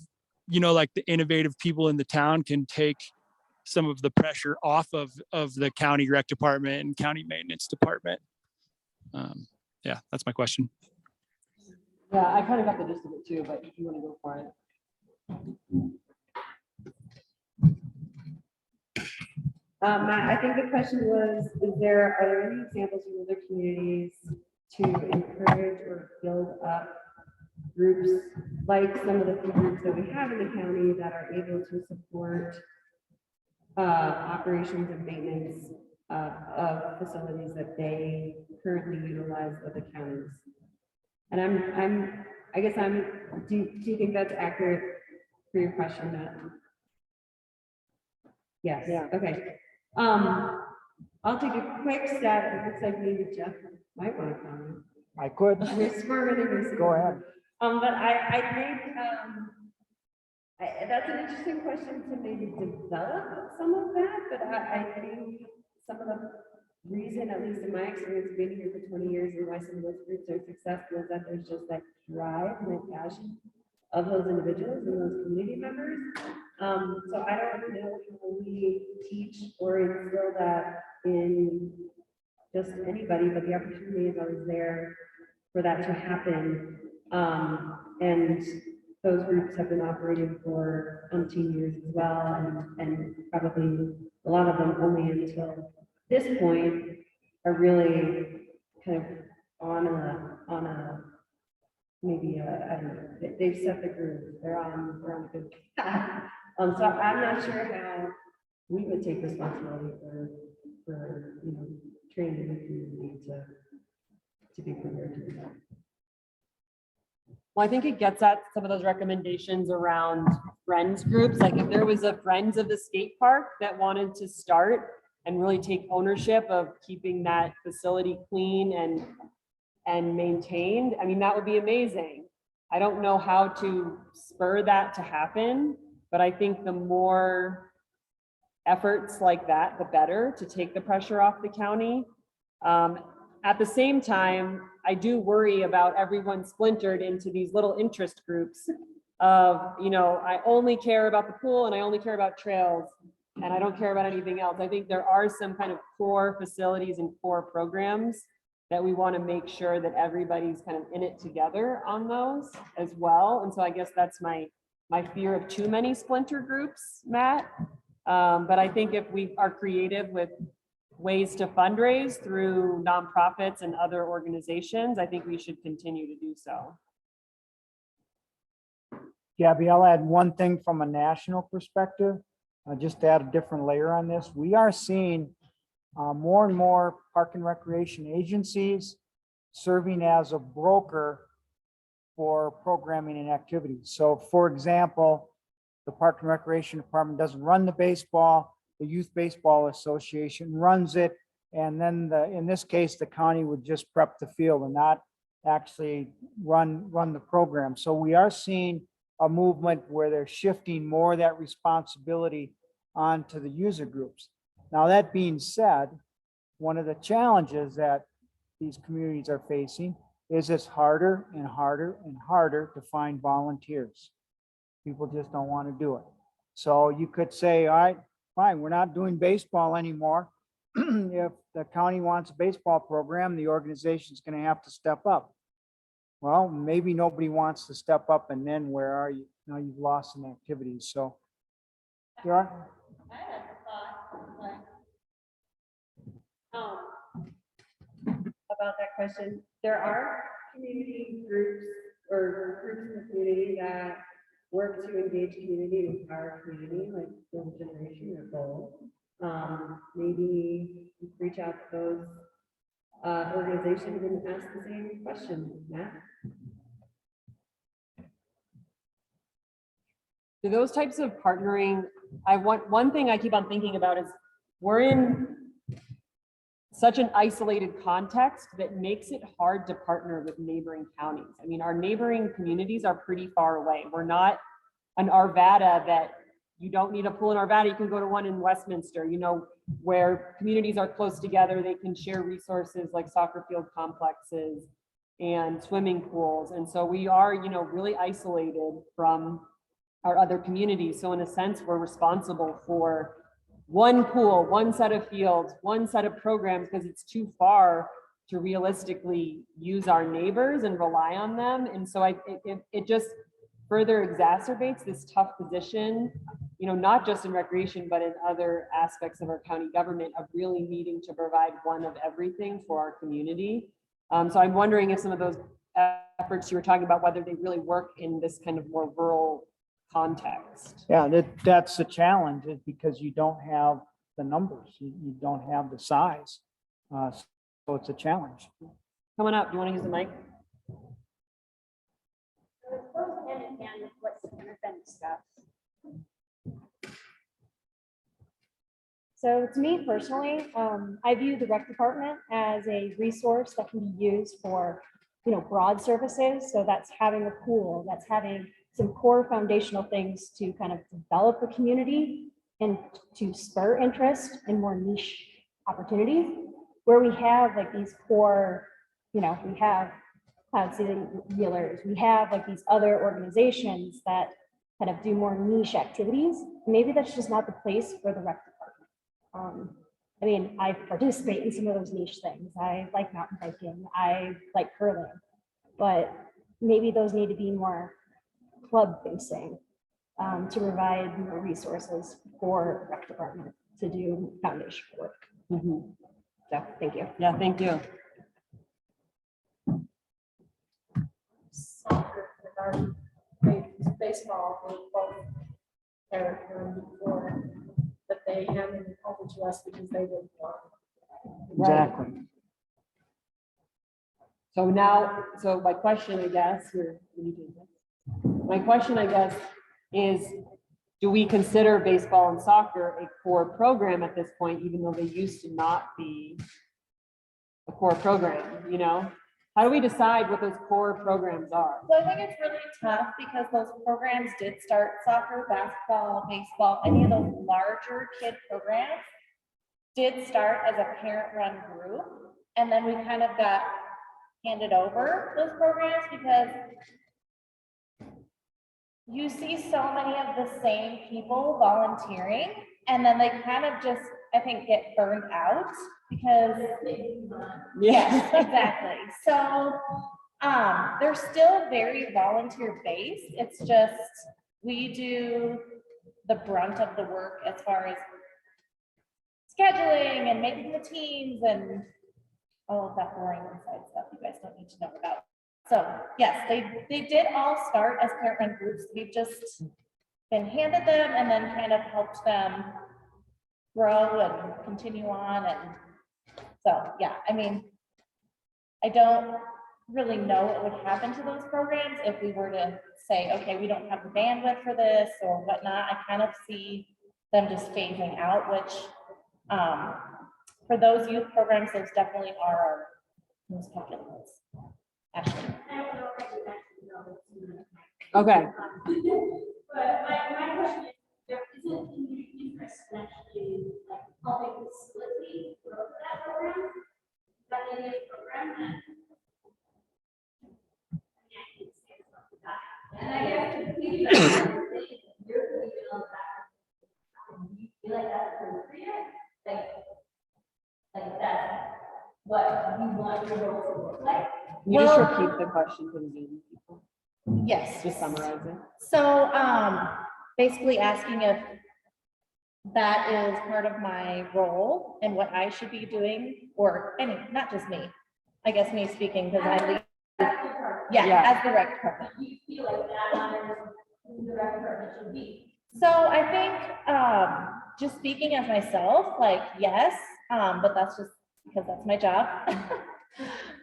you know, like the innovative people in the town can take some of the pressure off of the county rec department and county maintenance department. Yeah, that's my question. Yeah, I kind of got the gist of it too, but if you want to go for it. Matt, I think the question was, are there any examples from other communities to encourage or build up groups like some of the few groups that we have in the county that are able to support operations and maintenance of facilities that they currently utilize with the counties? And do you think that's accurate for your question, Matt? Yes, Yeah. okay. I'll take a quick stab. It looks like maybe Jeff might want to comment. I could. You're smarter than me. Go ahead. But I think that's an interesting question to maybe develop some of that, but I think some of the reason, at least in my experience, being here for 20 years, and why some of those groups are successful is that there's just that drive and that passion of those individuals and those community members. So I don't know how we teach or instill that in just anybody, but the opportunity is always there for that to happen. And those groups have been operating for umpteen years as well, and probably a lot of them only until this point are really kind of on a maybe I don't know, they've set the groove, they're on a good path. So I'm not sure how we would take responsibility for you know, training the community to be prepared to do that. Well, I think it gets at some of those recommendations around friends groups. Like if there was a friends of the skate park that wanted to start and really take ownership of keeping that facility clean and maintained, I mean, that would be amazing. I don't know how to spur that to happen, but I think the more efforts like that, the better, to take the pressure off the county. At the same time, I do worry about everyone splintered into these little interest groups of, you know, I only care about the pool and I only care about trails and I don't care about anything else. I think there are some kind of core facilities and core programs that we want to make sure that everybody's kind of in it together on those as well. And so I guess that's my fear of too many splinter groups, Matt. But I think if we are creative with ways to fundraise through nonprofits and other organizations, I think we should continue to do so. Gabby, I'll add one thing from a national perspective, just to add a different layer on this. We are seeing more and more park and recreation agencies serving as a broker for programming and activities. So for example, the Park and Recreation Department doesn't run the baseball, the Youth Baseball Association runs it. And then in this case, the county would just prep the field and not actually run the program. So we are seeing a movement where they're shifting more of that responsibility onto the user groups. Now, that being said, one of the challenges that these communities are facing is it's harder and harder and harder to find volunteers. People just don't want to do it. So you could say, all right, fine, we're not doing baseball anymore. If the county wants a baseball program, the organization's gonna have to step up. Well, maybe nobody wants to step up, and then where are you? Now you've lost some activities, so. There are, I had a thought, About that question, there are community groups or groups in the community that work to engage community and empower community, like Global Generation or Goal. Maybe reach out to those organizations and ask the same question, Matt. Do those types of partnering, one thing I keep on thinking about is we're in such an isolated context that makes it hard to partner with neighboring counties. I mean, our neighboring communities are pretty far away. We're not an Arvada that you don't need a pool in Arvada. You can go to one in Westminster, where communities are close together. They can share resources like soccer field complexes and swimming pools. And so we are, really isolated from our other communities. So in a sense, we're responsible for one pool, one set of fields, one set of programs, because it's too far to realistically use our neighbors and rely on them. And so it just further exacerbates this tough position, not just in recreation, but in other aspects of our county government, of really needing to provide one of everything for our community. So I'm wondering if some of those efforts you were talking about, whether they really work in this kind of more rural context. yeah, that's the challenge, is because you don't have the numbers, you don't have the size. So it's a challenge. Coming up, do you want to use the mic? So it goes hand in hand with what's kind of been discussed. So to me personally, I view the rec department as a resource that can be used for, broad services. So that's having a pool, that's having some core foundational things to kind of develop the community and to spur interest in more niche opportunities, where we have like these core, we have Cloud City Wheelers, we have like these other organizations that kind of do more niche activities. Maybe that's just not the place for the rec department. I participate in some of those niche things. I like mountain biking, I like curling, but maybe those need to be more club facing to provide more resources for the rec department to do foundation work. Mm-hmm. So thank you. Yeah, thank you. Soccer, regarding baseball, we both Eric and before, but they handed it over to us because they didn't want it. Exactly. So my question, I guess, is, do we consider baseball and soccer a core program at this point, even though they used to not be a core program, How do we decide what those core programs are? So I think it's really tough because those programs did start soccer, basketball, baseball, any of those larger kid programs did start as a parent-run group. And then we kind of got handed over those programs because you see so many of the same people volunteering, and then they kind of just, I think, get burned out because yes, exactly. So they're still very volunteer based. It's just we do the brunt of the work as far as scheduling and making the teams and all of that boring inside stuff you guys don't need to know about. So yes, they did all start as parent-run groups. We've just been handed them and then kind of helped them grow and continue on. And so, yeah, I don't really know what would happen to those programs if we were to say, okay, we don't have the bandwidth for this or whatnot. I kind of see them just phasing out, which for those youth programs, those definitely are our most popular ones. Ashley. Okay. But my question is, there isn't community interest in actually like helping facilitate growth of that program? That maybe a program that. And I guess maybe you're thinking of that You just Well- repeat the question to the Zoom people, Yes. just summarize it. So, basically asking if that is part of my role and what I should be doing, or, and not just me, I guess me speaking, because I lead, Yeah. as the rec department. You feel like that honors who the rec department should be. So I think, just speaking as myself, like, yes, but that's just because that's my job.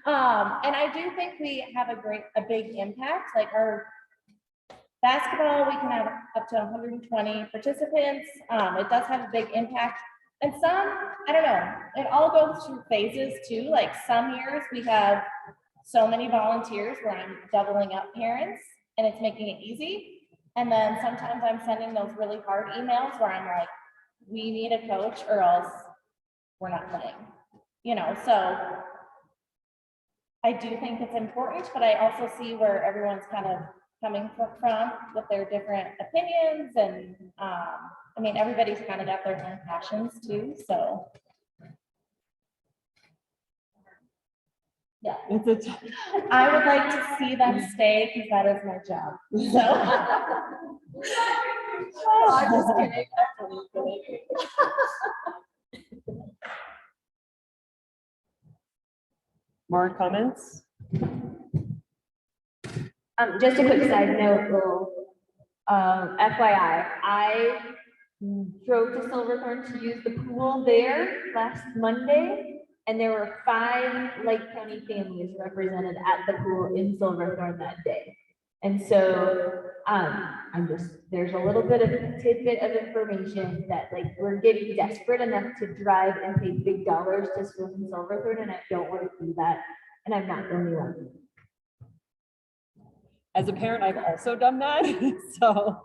And I do think we have a big impact, like our basketball, we can have up to 120 participants. It does have a big impact. And some, I don't know, it all goes through phases too. Like some years we have so many volunteers where I'm doubling up parents and it's making it easy. And then sometimes I'm sending those really hard emails where I'm like, we need a coach or else we're not playing, so I do think it's important, but I also see where everyone's kind of coming from with their different opinions. And I mean, everybody's kind of got their own passions too, so. Yeah, It's a, I would like to see them stay because that is my job, so. I'm just kidding. I'm totally kidding. more comments? Just a quick side note, little, FYI, I drove to Silverthorne to use the pool there last Monday, and there were 5 Lake County families represented at the pool in Silverthorne that day. And so, there's a little bit of a tidbit of information that like, we're getting desperate enough to drive and pay big dollars to swim in Silverthorne, and I don't want to do that, and I'm not the only one. As a parent, I've also done that, so.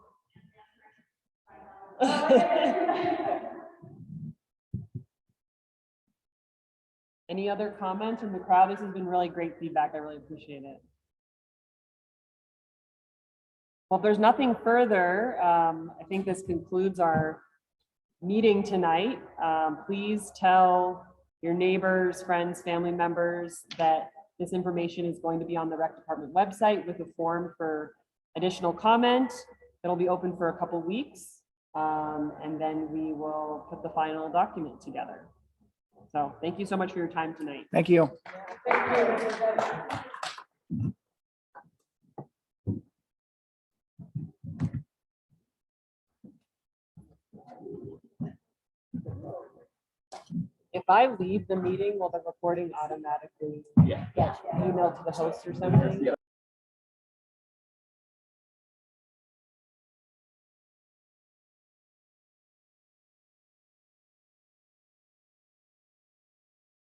Any other comments from the crowd? This has been really great feedback. I really appreciate it. Well, if there's nothing further, I think this concludes our meeting tonight. Please tell your neighbors, friends, family members that this information is going to be on the rec department website with a form for additional comment. It'll be open for a couple weeks, and then we will put the final document together. So thank you so much for your time tonight. Thank you. If I leave the meeting, will the recording automatically get emailed to the host or something?